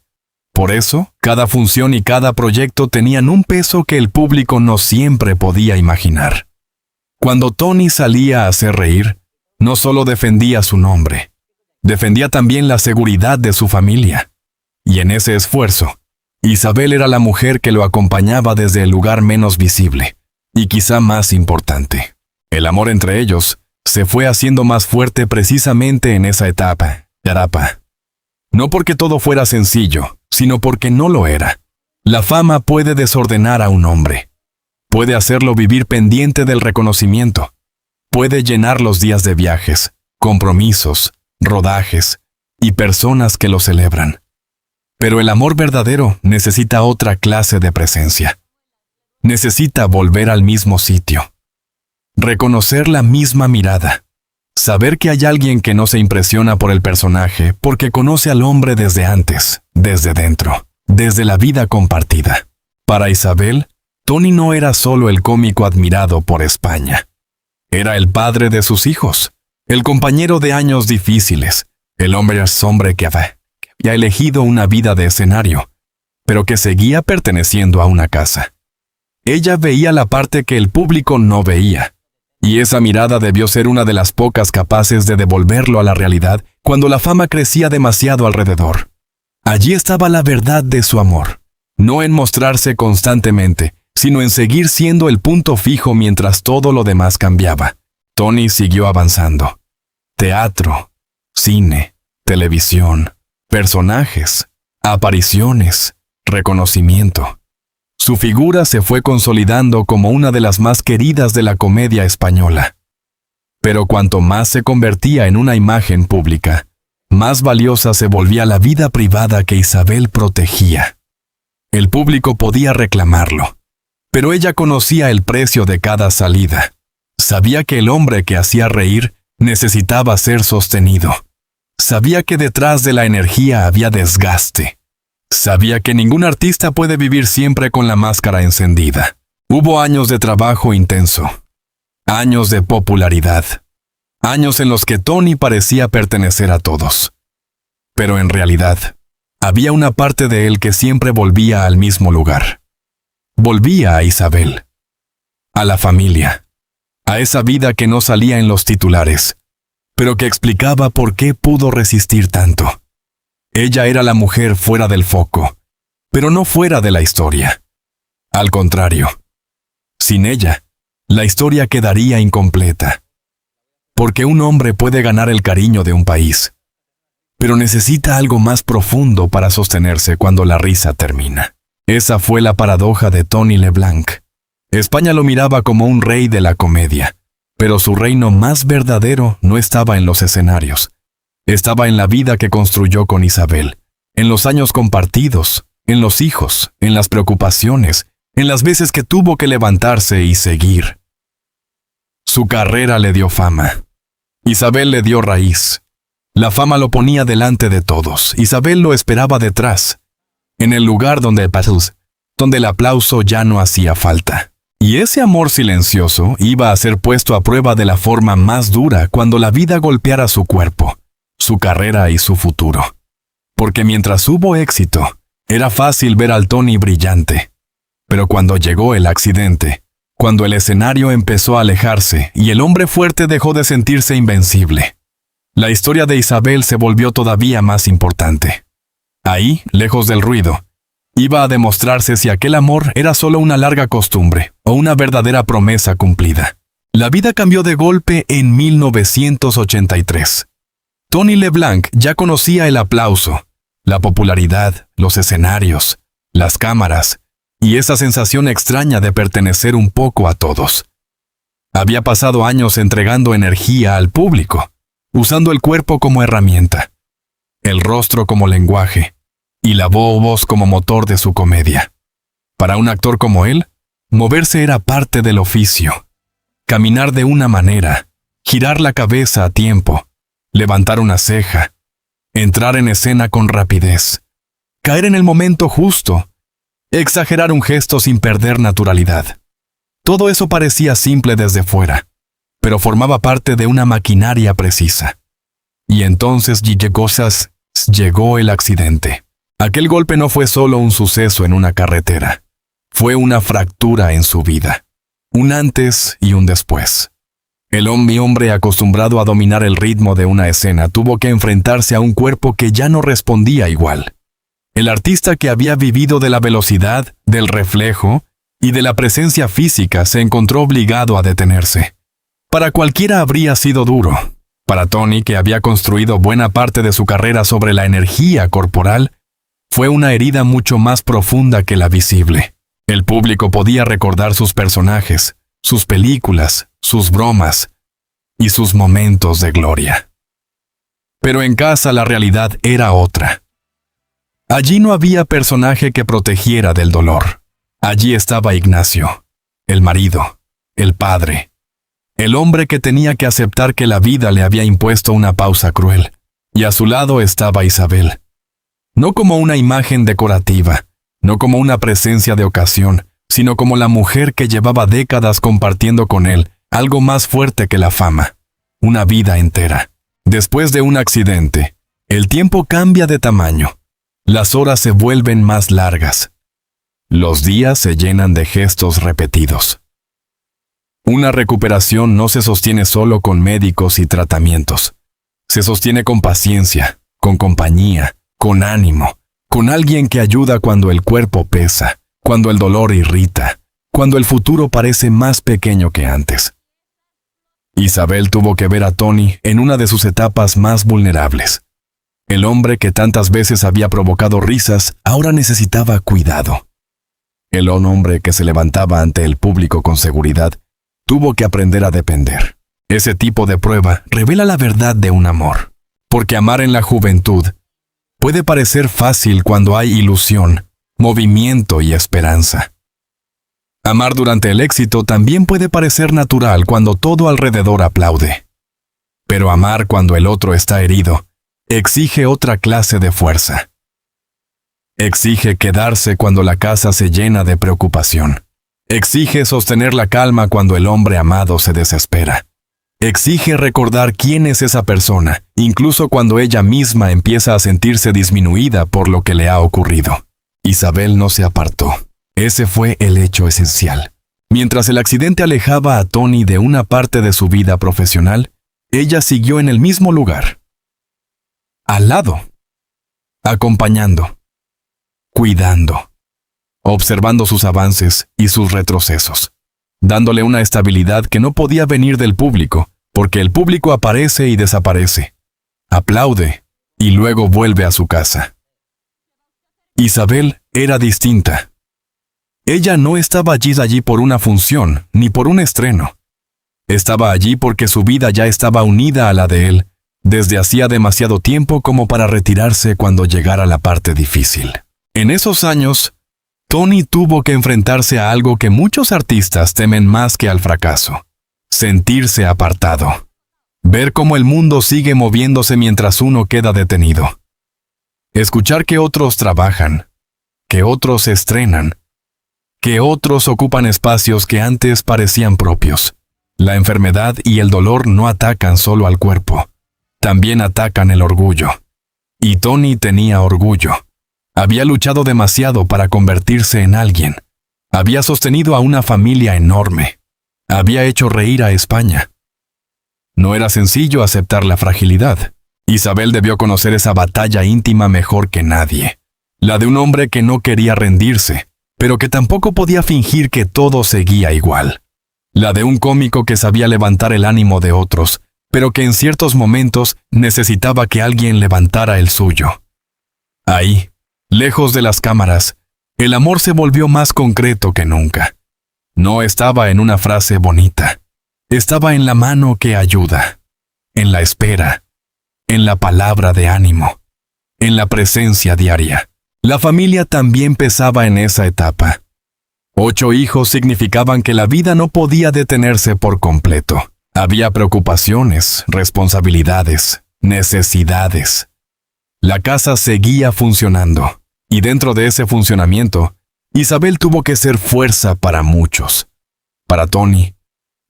Por eso, cada función y cada proyecto tenían un peso que el público no siempre podía imaginar. Cuando Tony salía a hacer reír, no solo defendía su nombre, defendía también la seguridad de su familia. Y en ese esfuerzo, Isabel era la mujer que lo acompañaba desde el lugar menos visible, y quizá más importante. El amor entre ellos se fue haciendo más fuerte precisamente en esa etapa. No porque todo fuera sencillo, sino porque no lo era. La fama puede desordenar a un hombre. Puede hacerlo vivir pendiente del reconocimiento. Puede llenar los días de viajes, compromisos, rodajes y personas que lo celebran. Pero el amor verdadero necesita otra clase de presencia. Necesita volver al mismo sitio. Reconocer la misma mirada. Saber que hay alguien que no se impresiona por el personaje porque conoce al hombre desde antes, desde dentro, desde la vida compartida. Para Isabel, Tony no era solo el cómico admirado por España. Era el padre de sus hijos, el compañero de años difíciles, el hombre que había elegido una vida de escenario, pero que seguía perteneciendo a una casa. Ella veía la parte que el público no veía, y esa mirada debió ser una de las pocas capaces de devolverlo a la realidad cuando la fama crecía demasiado alrededor. Allí estaba la verdad de su amor, no en mostrarse constantemente, sino en seguir siendo el punto fijo mientras todo lo demás cambiaba. Tony siguió avanzando. Teatro, cine, televisión, personajes, apariciones, reconocimiento. Su figura se fue consolidando como una de las más queridas de la comedia española. Pero cuanto más se convertía en una imagen pública, más valiosa se volvía la vida privada que Isabel protegía. El público podía reclamarlo, pero ella conocía el precio de cada salida. Sabía que el hombre que hacía reír necesitaba ser sostenido. Sabía que detrás de la energía había desgaste. Sabía que ningún artista puede vivir siempre con la máscara encendida. Hubo años de trabajo intenso, años de popularidad, años en los que Tony parecía pertenecer a todos. Pero en realidad, había una parte de él que siempre volvía al mismo lugar. Volvía a Isabel, a la familia, a esa vida que no salía en los titulares, pero que explicaba por qué pudo resistir tanto. Ella era la mujer fuera del foco, pero no fuera de la historia. Al contrario, sin ella, la historia quedaría incompleta. Porque un hombre puede ganar el cariño de un país, pero necesita algo más profundo para sostenerse cuando la risa termina. Esa fue la paradoja de Tony LeBlanc. España lo miraba como un rey de la comedia, pero su reino más verdadero no estaba en los escenarios. Estaba en la vida que construyó con Isabel, en los años compartidos, en los hijos, en las preocupaciones, en las veces que tuvo que levantarse y seguir. Su carrera le dio fama. Isabel le dio raíz. La fama lo ponía delante de todos. Isabel lo esperaba detrás, en el lugar donde el aplauso ya no hacía falta. Y ese amor silencioso iba a ser puesto a prueba de la forma más dura cuando la vida golpeara su cuerpo, su carrera y su futuro. Porque mientras hubo éxito, era fácil ver al Tony brillante. Pero cuando llegó el accidente, cuando el escenario empezó a alejarse y el hombre fuerte dejó de sentirse invencible, la historia de Isabel se volvió todavía más importante. Ahí, lejos del ruido, iba a demostrarse si aquel amor era solo una larga costumbre o una verdadera promesa cumplida. La vida cambió de golpe en 1983. Tony LeBlanc ya conocía el aplauso, la popularidad, los escenarios, las cámaras y esa sensación extraña de pertenecer un poco a todos. Había pasado años entregando energía al público, usando el cuerpo como herramienta, el rostro como lenguaje y la voz como motor de su comedia. Para un actor como él, moverse era parte del oficio. Caminar de una manera, girar la cabeza a tiempo, levantar una ceja, entrar en escena con rapidez, caer en el momento justo, exagerar un gesto sin perder naturalidad. Todo eso parecía simple desde fuera, pero formaba parte de una maquinaria precisa. Y entonces llegó el accidente. Aquel golpe no fue solo un suceso en una carretera, fue una fractura en su vida, un antes y un después. El hombre acostumbrado a dominar el ritmo de una escena tuvo que enfrentarse a un cuerpo que ya no respondía igual. El artista que había vivido de la velocidad, del reflejo y de la presencia física se encontró obligado a detenerse. Para cualquiera habría sido duro. Para Tony, que había construido buena parte de su carrera sobre la energía corporal, fue una herida mucho más profunda que la visible. El público podía recordar sus personajes, sus películas, sus bromas y sus momentos de gloria. Pero en casa la realidad era otra. Allí no había personaje que protegiera del dolor. Allí estaba Ignacio, el marido, el padre, el hombre que tenía que aceptar que la vida le había impuesto una pausa cruel, y a su lado estaba Isabel. No como una imagen decorativa, no como una presencia de ocasión, sino como la mujer que llevaba décadas compartiendo con él algo más fuerte que la fama, una vida entera. Después de un accidente, el tiempo cambia de tamaño. Las horas se vuelven más largas. Los días se llenan de gestos repetidos. Una recuperación no se sostiene solo con médicos y tratamientos. Se sostiene con paciencia, con compañía, con ánimo, con alguien que ayuda cuando el cuerpo pesa, cuando el dolor irrita, cuando el futuro parece más pequeño que antes. Isabel tuvo que ver a Tony en una de sus etapas más vulnerables. El hombre que tantas veces había provocado risas ahora necesitaba cuidado. El hombre que se levantaba ante el público con seguridad tuvo que aprender a depender. Ese tipo de prueba revela la verdad de un amor, porque amar en la juventud puede parecer fácil cuando hay ilusión, movimiento y esperanza. Amar durante el éxito también puede parecer natural cuando todo alrededor aplaude. Pero amar cuando el otro está herido exige otra clase de fuerza. Exige quedarse cuando la casa se llena de preocupación. Exige sostener la calma cuando el hombre amado se desespera. Exige recordar quién es esa persona, incluso cuando ella misma empieza a sentirse disminuida por lo que le ha ocurrido. Isabel no se apartó. Ese fue el hecho esencial. Mientras el accidente alejaba a Tony de una parte de su vida profesional, ella siguió en el mismo lugar. Al lado. Acompañando. Cuidando. Observando sus avances y sus retrocesos. Dándole una estabilidad que no podía venir del público, porque el público aparece y desaparece. Aplaude y luego vuelve a su casa. Isabel era distinta. Ella no estaba allí por una función, ni por un estreno. Estaba allí porque su vida ya estaba unida a la de él, desde hacía demasiado tiempo como para retirarse cuando llegara la parte difícil. En esos años, Tony tuvo que enfrentarse a algo que muchos artistas temen más que al fracaso: sentirse apartado. Ver cómo el mundo sigue moviéndose mientras uno queda detenido. Escuchar que otros trabajan, que otros estrenan, que otros ocupan espacios que antes parecían propios. La enfermedad y el dolor no atacan solo al cuerpo, también atacan el orgullo. Y Tony tenía orgullo. Había luchado demasiado para convertirse en alguien. Había sostenido a una familia enorme. Había hecho reír a España. No era sencillo aceptar la fragilidad. Isabel debió conocer esa batalla íntima mejor que nadie. La de un hombre que no quería rendirse, pero que tampoco podía fingir que todo seguía igual. La de un cómico que sabía levantar el ánimo de otros, pero que en ciertos momentos necesitaba que alguien levantara el suyo. Ahí, lejos de las cámaras, el amor se volvió más concreto que nunca. No estaba en una frase bonita. Estaba en la mano que ayuda, en la espera, en la palabra de ánimo, en la presencia diaria. La familia también pesaba en esa etapa. 8 hijos significaban que la vida no podía detenerse por completo. Había preocupaciones, responsabilidades, necesidades. La casa seguía funcionando, y dentro de ese funcionamiento, Isabel tuvo que ser fuerza para muchos. Para Tony,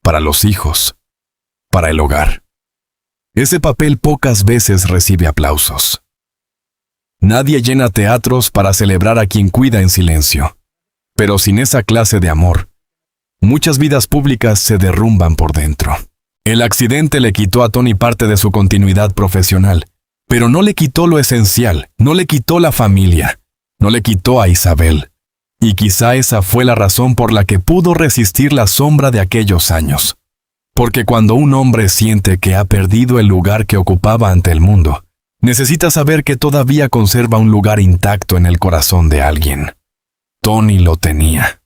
para los hijos, para el hogar. Ese papel pocas veces recibe aplausos. Nadie llena teatros para celebrar a quien cuida en silencio. Pero sin esa clase de amor, muchas vidas públicas se derrumban por dentro. El accidente le quitó a Tony parte de su continuidad profesional, pero no le quitó lo esencial, no le quitó la familia, no le quitó a Isabel. Y quizá esa fue la razón por la que pudo resistir la sombra de aquellos años. Porque cuando un hombre siente que ha perdido el lugar que ocupaba ante el mundo, necesita saber que todavía conserva un lugar intacto en el corazón de alguien. Tony lo tenía.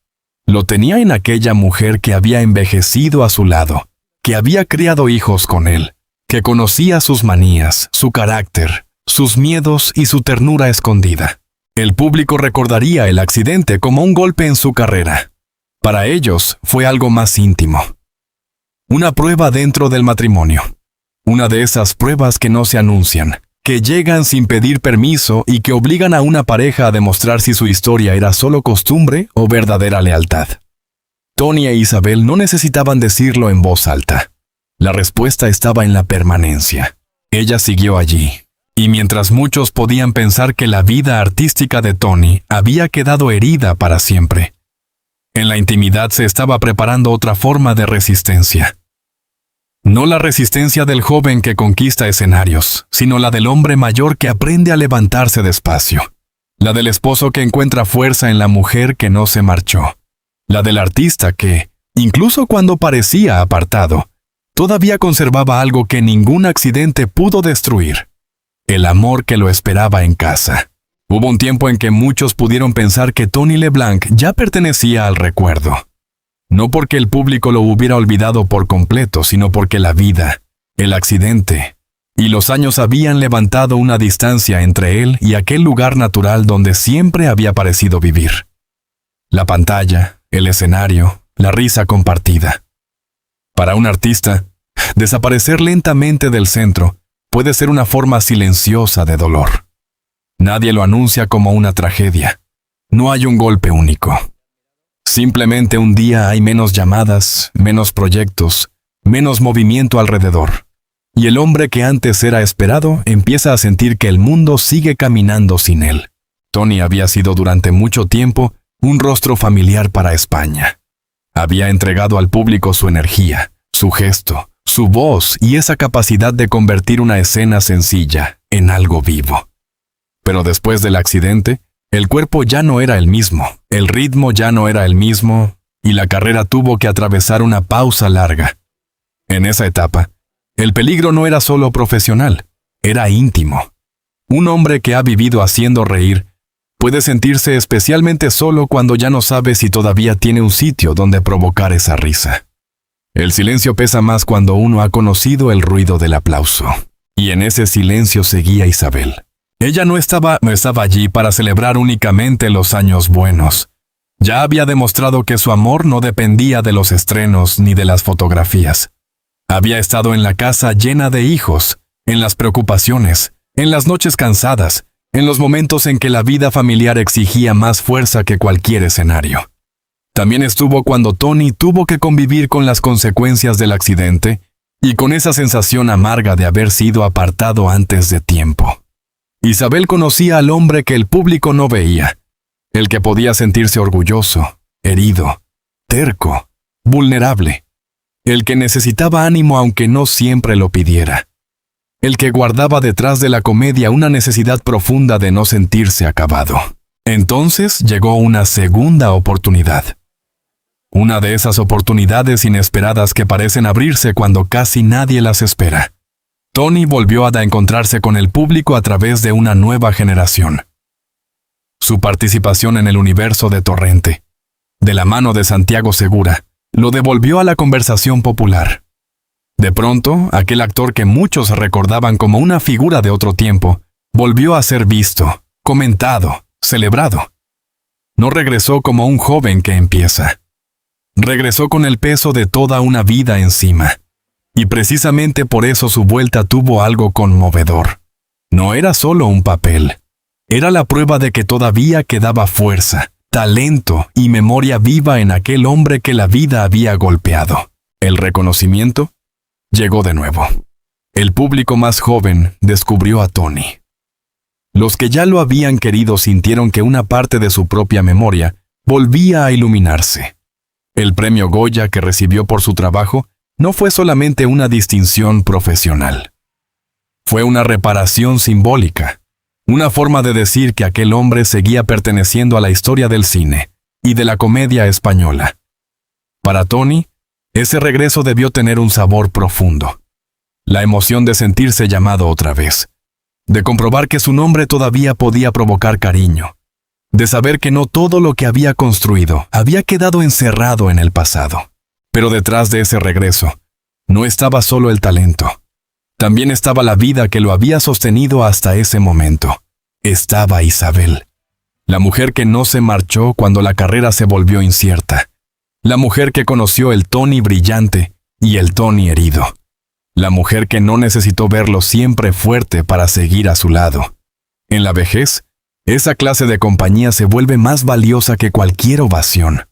Lo tenía en aquella mujer que había envejecido a su lado, que había criado hijos con él, que conocía sus manías, su carácter, sus miedos y su ternura escondida. El público recordaría el accidente como un golpe en su carrera. Para ellos fue algo más íntimo. Una prueba dentro del matrimonio. Una de esas pruebas que no se anuncian, que llegan sin pedir permiso y que obligan a una pareja a demostrar si su historia era solo costumbre o verdadera lealtad. Tony e Isabel no necesitaban decirlo en voz alta. La respuesta estaba en la permanencia. Ella siguió allí, y mientras muchos podían pensar que la vida artística de Tony había quedado herida para siempre, en la intimidad se estaba preparando otra forma de resistencia. No la resistencia del joven que conquista escenarios, sino la del hombre mayor que aprende a levantarse despacio. La del esposo que encuentra fuerza en la mujer que no se marchó. La del artista que, incluso cuando parecía apartado, todavía conservaba algo que ningún accidente pudo destruir: el amor que lo esperaba en casa. Hubo un tiempo en que muchos pudieron pensar que Tony LeBlanc ya pertenecía al recuerdo. No porque el público lo hubiera olvidado por completo, sino porque la vida, el accidente y los años habían levantado una distancia entre él y aquel lugar natural donde siempre había parecido vivir. La pantalla, el escenario, la risa compartida. Para un artista, desaparecer lentamente del centro puede ser una forma silenciosa de dolor. Nadie lo anuncia como una tragedia. No hay un golpe único. Simplemente un día hay menos llamadas, menos proyectos, menos movimiento alrededor. Y el hombre que antes era esperado empieza a sentir que el mundo sigue caminando sin él. Tony había sido durante mucho tiempo un rostro familiar para España. Había entregado al público su energía, su gesto, su voz y esa capacidad de convertir una escena sencilla en algo vivo. Pero después del accidente, el cuerpo ya no era el mismo, el ritmo ya no era el mismo, y la carrera tuvo que atravesar una pausa larga. En esa etapa, el peligro no era solo profesional, era íntimo. Un hombre que ha vivido haciendo reír puede sentirse especialmente solo cuando ya no sabe si todavía tiene un sitio donde provocar esa risa. El silencio pesa más cuando uno ha conocido el ruido del aplauso. Y en ese silencio seguía Isabel. Ella no estaba allí para celebrar únicamente los años buenos. Ya había demostrado que su amor no dependía de los estrenos ni de las fotografías. Había estado en la casa llena de hijos, en las preocupaciones, en las noches cansadas, en los momentos en que la vida familiar exigía más fuerza que cualquier escenario. También estuvo cuando Tony tuvo que convivir con las consecuencias del accidente y con esa sensación amarga de haber sido apartado antes de tiempo. Isabel conocía al hombre que el público no veía, el que podía sentirse orgulloso, herido, terco, vulnerable, el que necesitaba ánimo aunque no siempre lo pidiera, el que guardaba detrás de la comedia una necesidad profunda de no sentirse acabado. Entonces llegó una segunda oportunidad. Una de esas oportunidades inesperadas que parecen abrirse cuando casi nadie las espera. Tony volvió a encontrarse con el público a través de una nueva generación. Su participación en el universo de Torrente, de la mano de Santiago Segura, lo devolvió a la conversación popular. De pronto, aquel actor que muchos recordaban como una figura de otro tiempo, volvió a ser visto, comentado, celebrado. No regresó como un joven que empieza. Regresó con el peso de toda una vida encima. Y precisamente por eso su vuelta tuvo algo conmovedor. No era solo un papel. Era la prueba de que todavía quedaba fuerza, talento y memoria viva en aquel hombre que la vida había golpeado. El reconocimiento llegó de nuevo. El público más joven descubrió a Tony. Los que ya lo habían querido sintieron que una parte de su propia memoria volvía a iluminarse. El premio Goya que recibió por su trabajo no fue solamente una distinción profesional. Fue una reparación simbólica, una forma de decir que aquel hombre seguía perteneciendo a la historia del cine y de la comedia española. Para Tony, ese regreso debió tener un sabor profundo. La emoción de sentirse llamado otra vez, de comprobar que su nombre todavía podía provocar cariño, de saber que no todo lo que había construido había quedado encerrado en el pasado. Pero detrás de ese regreso, no estaba solo el talento. También estaba la vida que lo había sostenido hasta ese momento. Estaba Isabel. La mujer que no se marchó cuando la carrera se volvió incierta. La mujer que conoció el Tony brillante y el Tony herido. La mujer que no necesitó verlo siempre fuerte para seguir a su lado. En la vejez, esa clase de compañía se vuelve más valiosa que cualquier ovación.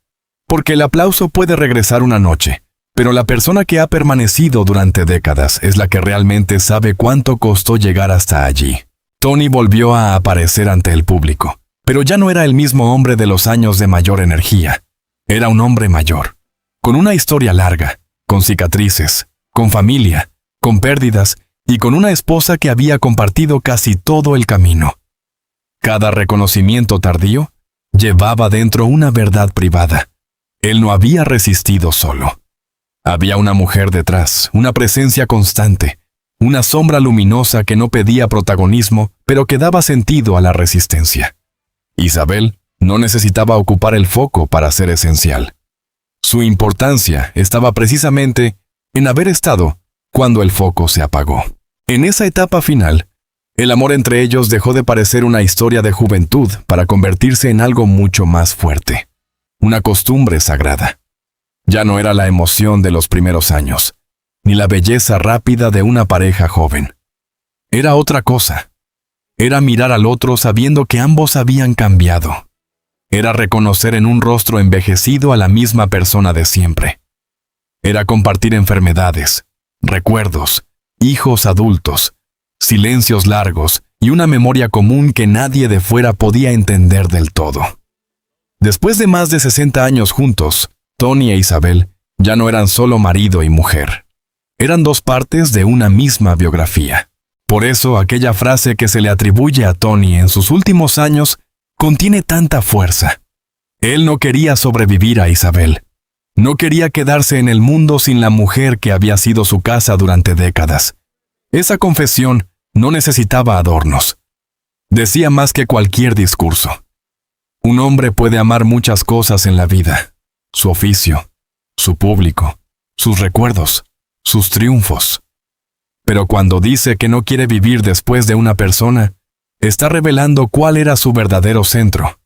Porque el aplauso puede regresar una noche, pero la persona que ha permanecido durante décadas es la que realmente sabe cuánto costó llegar hasta allí. Tony volvió a aparecer ante el público, pero ya no era el mismo hombre de los años de mayor energía. Era un hombre mayor, con una historia larga, con cicatrices, con familia, con pérdidas y con una esposa que había compartido casi todo el camino. Cada reconocimiento tardío llevaba dentro una verdad privada. Él no había resistido solo. Había una mujer detrás, una presencia constante, una sombra luminosa que no pedía protagonismo, pero que daba sentido a la resistencia. Isabel no necesitaba ocupar el foco para ser esencial. Su importancia estaba precisamente en haber estado cuando el foco se apagó. En esa etapa final, el amor entre ellos dejó de parecer una historia de juventud para convertirse en algo mucho más fuerte, una costumbre sagrada. Ya no era la emoción de los primeros años, ni la belleza rápida de una pareja joven. Era otra cosa. Era mirar al otro sabiendo que ambos habían cambiado. Era reconocer en un rostro envejecido a la misma persona de siempre. Era compartir enfermedades, recuerdos, hijos adultos, silencios largos y una memoria común que nadie de fuera podía entender del todo. Después de más de 60 años juntos, Tony e Isabel ya no eran solo marido y mujer. Eran dos partes de una misma biografía. Por eso aquella frase que se le atribuye a Tony en sus últimos años contiene tanta fuerza. Él no quería sobrevivir a Isabel. No quería quedarse en el mundo sin la mujer que había sido su casa durante décadas. Esa confesión no necesitaba adornos. Decía más que cualquier discurso. Un hombre puede amar muchas cosas en la vida. Su oficio, su público, sus recuerdos, sus triunfos. Pero cuando dice que no quiere vivir después de una persona, está revelando cuál era su verdadero centro.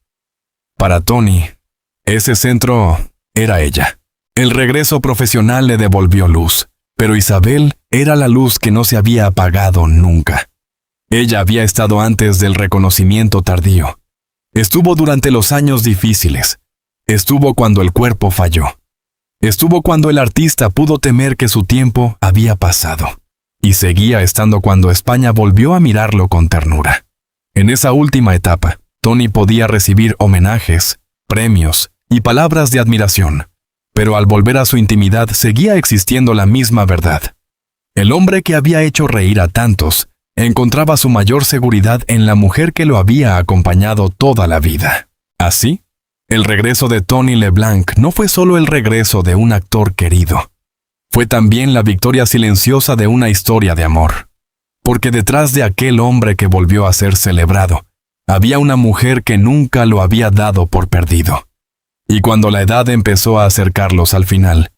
Para Tony, ese centro era ella. El regreso profesional le devolvió luz, pero Isabel era la luz que no se había apagado nunca. Ella había estado antes del reconocimiento tardío. Estuvo durante los años difíciles. Estuvo cuando el cuerpo falló. Estuvo cuando el artista pudo temer que su tiempo había pasado. Y seguía estando cuando España volvió a mirarlo con ternura. En esa última etapa, Tony podía recibir homenajes, premios y palabras de admiración. Pero al volver a su intimidad seguía existiendo la misma verdad. El hombre que había hecho reír a tantos encontraba su mayor seguridad en la mujer que lo había acompañado toda la vida. Así, el regreso de Tony LeBlanc no fue solo el regreso de un actor querido. Fue también la victoria silenciosa de una historia de amor. Porque detrás de aquel hombre que volvió a ser celebrado, había una mujer que nunca lo había dado por perdido. Y cuando la edad empezó a acercarlos al final,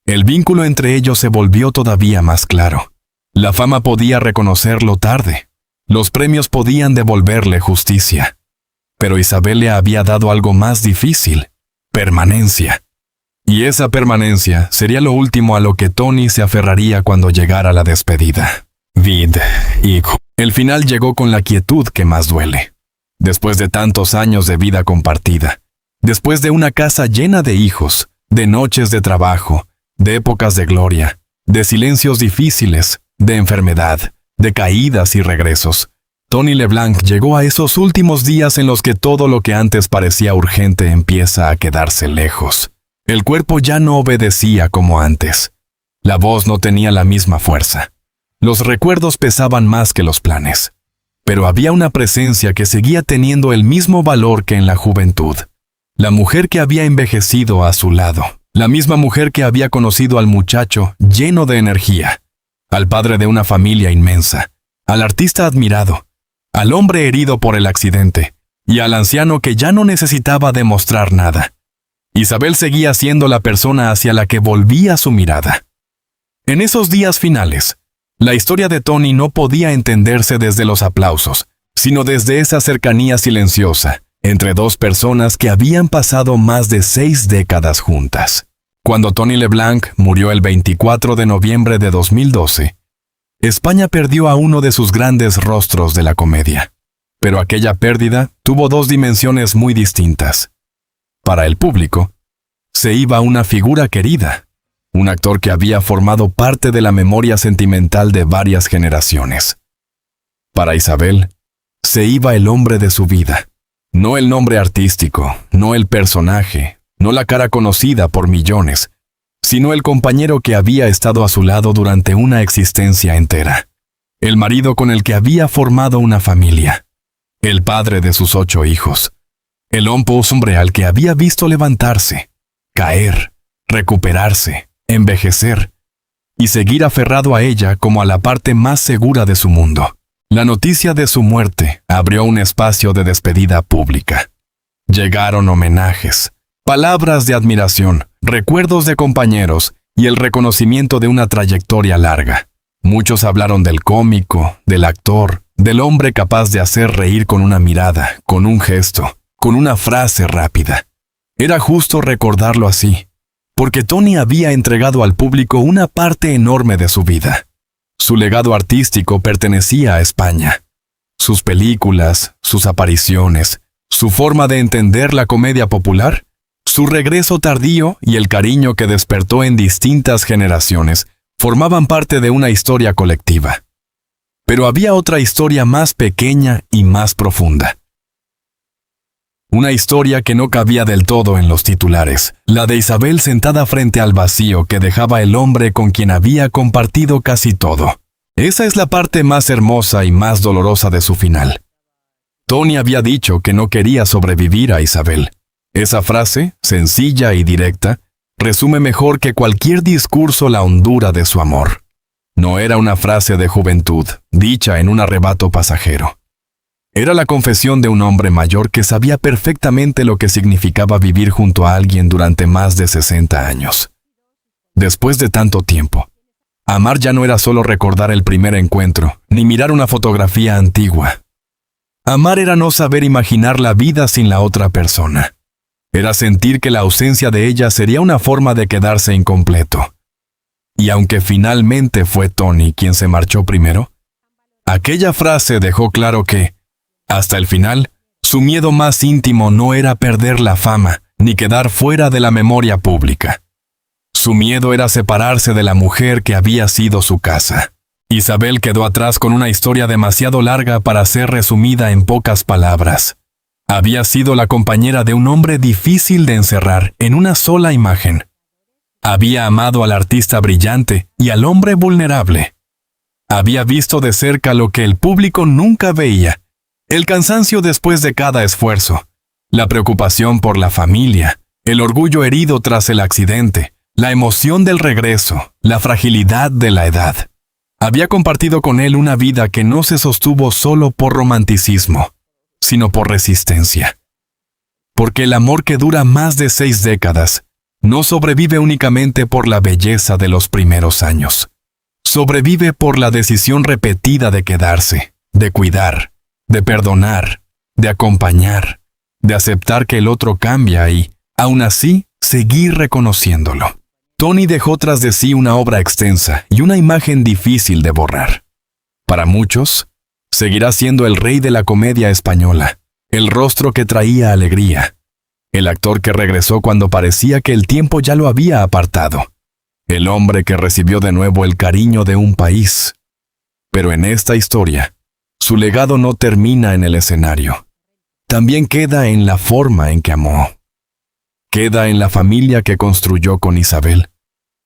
el vínculo entre ellos se volvió todavía más claro. La fama podía reconocerlo tarde. Los premios podían devolverle justicia. Pero Isabel le había dado algo más difícil: permanencia. Y esa permanencia sería lo último a lo que Tony se aferraría cuando llegara la despedida. El final llegó con la quietud que más duele. Después de tantos años de vida compartida, después de una casa llena de hijos, de noches de trabajo, de épocas de gloria, de silencios difíciles, de enfermedad, de caídas y regresos, Tony LeBlanc llegó a esos últimos días en los que todo lo que antes parecía urgente empieza a quedarse lejos. El cuerpo ya no obedecía como antes. La voz no tenía la misma fuerza. Los recuerdos pesaban más que los planes. Pero había una presencia que seguía teniendo el mismo valor que en la juventud. La mujer que había envejecido a su lado. La misma mujer que había conocido al muchacho lleno de energía. Al padre de una familia inmensa. Al artista admirado. Al hombre herido por el accidente. Y al anciano que ya no necesitaba demostrar nada. Isabel seguía siendo la persona hacia la que volvía su mirada. En esos días finales, la historia de Tony no podía entenderse desde los aplausos, sino desde esa cercanía silenciosa entre dos personas que habían pasado más de 6 décadas juntas. Cuando Tony LeBlanc murió el 24 de noviembre de 2012, España perdió a uno de sus grandes rostros de la comedia. Pero aquella pérdida tuvo dos dimensiones muy distintas. Para el público, se iba una figura querida, un actor que había formado parte de la memoria sentimental de varias generaciones. Para Isabel, se iba el hombre de su vida, no el nombre artístico, no el personaje, no la cara conocida por millones, sino el compañero que había estado a su lado durante una existencia entera, el marido con el que había formado una familia, el padre de sus 8 hijos, el hombre al que había visto levantarse, caer, recuperarse, envejecer y seguir aferrado a ella como a la parte más segura de su mundo. La noticia de su muerte abrió un espacio de despedida pública. Llegaron homenajes, palabras de admiración, recuerdos de compañeros y el reconocimiento de una trayectoria larga. Muchos hablaron del cómico, del actor, del hombre capaz de hacer reír con una mirada, con un gesto, con una frase rápida. Era justo recordarlo así, porque Tony había entregado al público una parte enorme de su vida. Su legado artístico pertenecía a España. Sus películas, sus apariciones, su forma de entender la comedia popular, su regreso tardío y el cariño que despertó en distintas generaciones formaban parte de una historia colectiva. Pero había otra historia más pequeña y más profunda. Una historia que no cabía del todo en los titulares, la de Isabel sentada frente al vacío que dejaba el hombre con quien había compartido casi todo. Esa es la parte más hermosa y más dolorosa de su final. Tony había dicho que no quería sobrevivir a Isabel. Esa frase, sencilla y directa, resume mejor que cualquier discurso la hondura de su amor. No era una frase de juventud, dicha en un arrebato pasajero. Era la confesión de un hombre mayor que sabía perfectamente lo que significaba vivir junto a alguien durante más de 60 años. Después de tanto tiempo, amar ya no era solo recordar el primer encuentro, ni mirar una fotografía antigua. Amar era no saber imaginar la vida sin la otra persona. Era sentir que la ausencia de ella sería una forma de quedarse incompleto. Y aunque finalmente fue Tony quien se marchó primero, aquella frase dejó claro que, hasta el final, su miedo más íntimo no era perder la fama ni quedar fuera de la memoria pública. Su miedo era separarse de la mujer que había sido su casa. Isabel quedó atrás con una historia demasiado larga para ser resumida en pocas palabras. Había sido la compañera de un hombre difícil de encerrar en una sola imagen. Había amado al artista brillante y al hombre vulnerable. Había visto de cerca lo que el público nunca veía. El cansancio después de cada esfuerzo, la preocupación por la familia, el orgullo herido tras el accidente, la emoción del regreso, la fragilidad de la edad. Había compartido con él una vida que no se sostuvo solo por romanticismo, sino por resistencia. Porque el amor que dura más de 6 décadas no sobrevive únicamente por la belleza de los primeros años. Sobrevive por la decisión repetida de quedarse, de cuidar, de perdonar, de acompañar, de aceptar que el otro cambia y, aún así, seguir reconociéndolo. Tony dejó tras de sí una obra extensa y una imagen difícil de borrar. Para muchos, seguirá siendo el rey de la comedia española, el rostro que traía alegría, el actor que regresó cuando parecía que el tiempo ya lo había apartado, el hombre que recibió de nuevo el cariño de un país. Pero en esta historia, su legado no termina en el escenario. También queda en la forma en que amó. Queda en la familia que construyó con Isabel,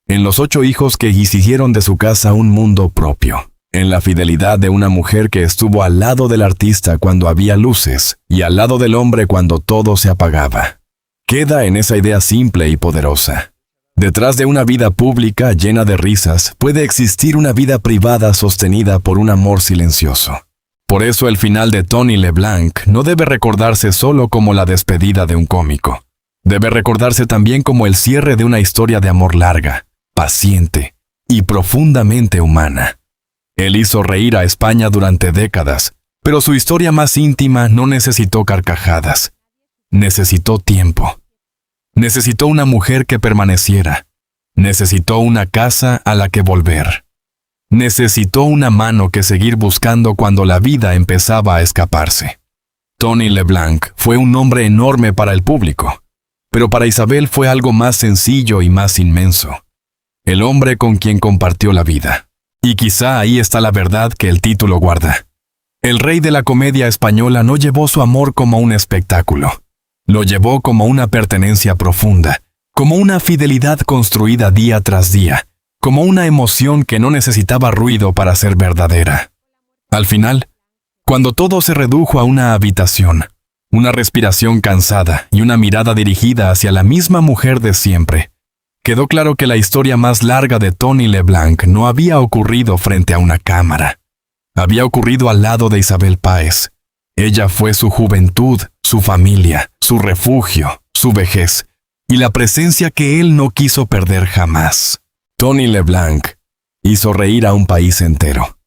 en los 8 hijos que hicieron de su casa un mundo propio, en la fidelidad de una mujer que estuvo al lado del artista cuando había luces y al lado del hombre cuando todo se apagaba. Queda en esa idea simple y poderosa. Detrás de una vida pública llena de risas puede existir una vida privada sostenida por un amor silencioso. Por eso el final de Tony LeBlanc no debe recordarse solo como la despedida de un cómico. Debe recordarse también como el cierre de una historia de amor larga, paciente y profundamente humana. Él hizo reír a España durante décadas, pero su historia más íntima no necesitó carcajadas. Necesitó tiempo. Necesitó una mujer que permaneciera. Necesitó una casa a la que volver. Necesitó una mano que seguir buscando cuando la vida empezaba a escaparse. Tony LeBlanc fue un nombre enorme para el público, pero para Isabel fue algo más sencillo y más inmenso. El hombre con quien compartió la vida. Y quizá ahí está la verdad que el título guarda. El rey de la comedia española no llevó su amor como un espectáculo. Lo llevó como una pertenencia profunda, como una fidelidad construida día tras día, como una emoción que no necesitaba ruido para ser verdadera. Al final, cuando todo se redujo a una habitación, una respiración cansada y una mirada dirigida hacia la misma mujer de siempre. Quedó claro que la historia más larga de Tony LeBlanc no había ocurrido frente a una cámara. Había ocurrido al lado de Isabel Páez. Ella fue su juventud, su familia, su refugio, su vejez, y la presencia que él no quiso perder jamás. Tony LeBlanc hizo reír a un país entero.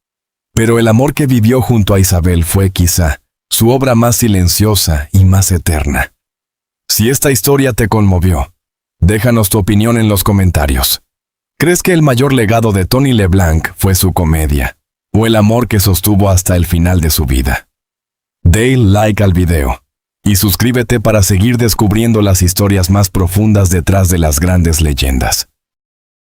Pero el amor que vivió junto a Isabel fue quizá su obra más silenciosa y más eterna. Si esta historia te conmovió, déjanos tu opinión en los comentarios. ¿Crees que el mayor legado de Tony LeBlanc fue su comedia, o el amor que sostuvo hasta el final de su vida? Dale like al video y suscríbete para seguir descubriendo las historias más profundas detrás de las grandes leyendas.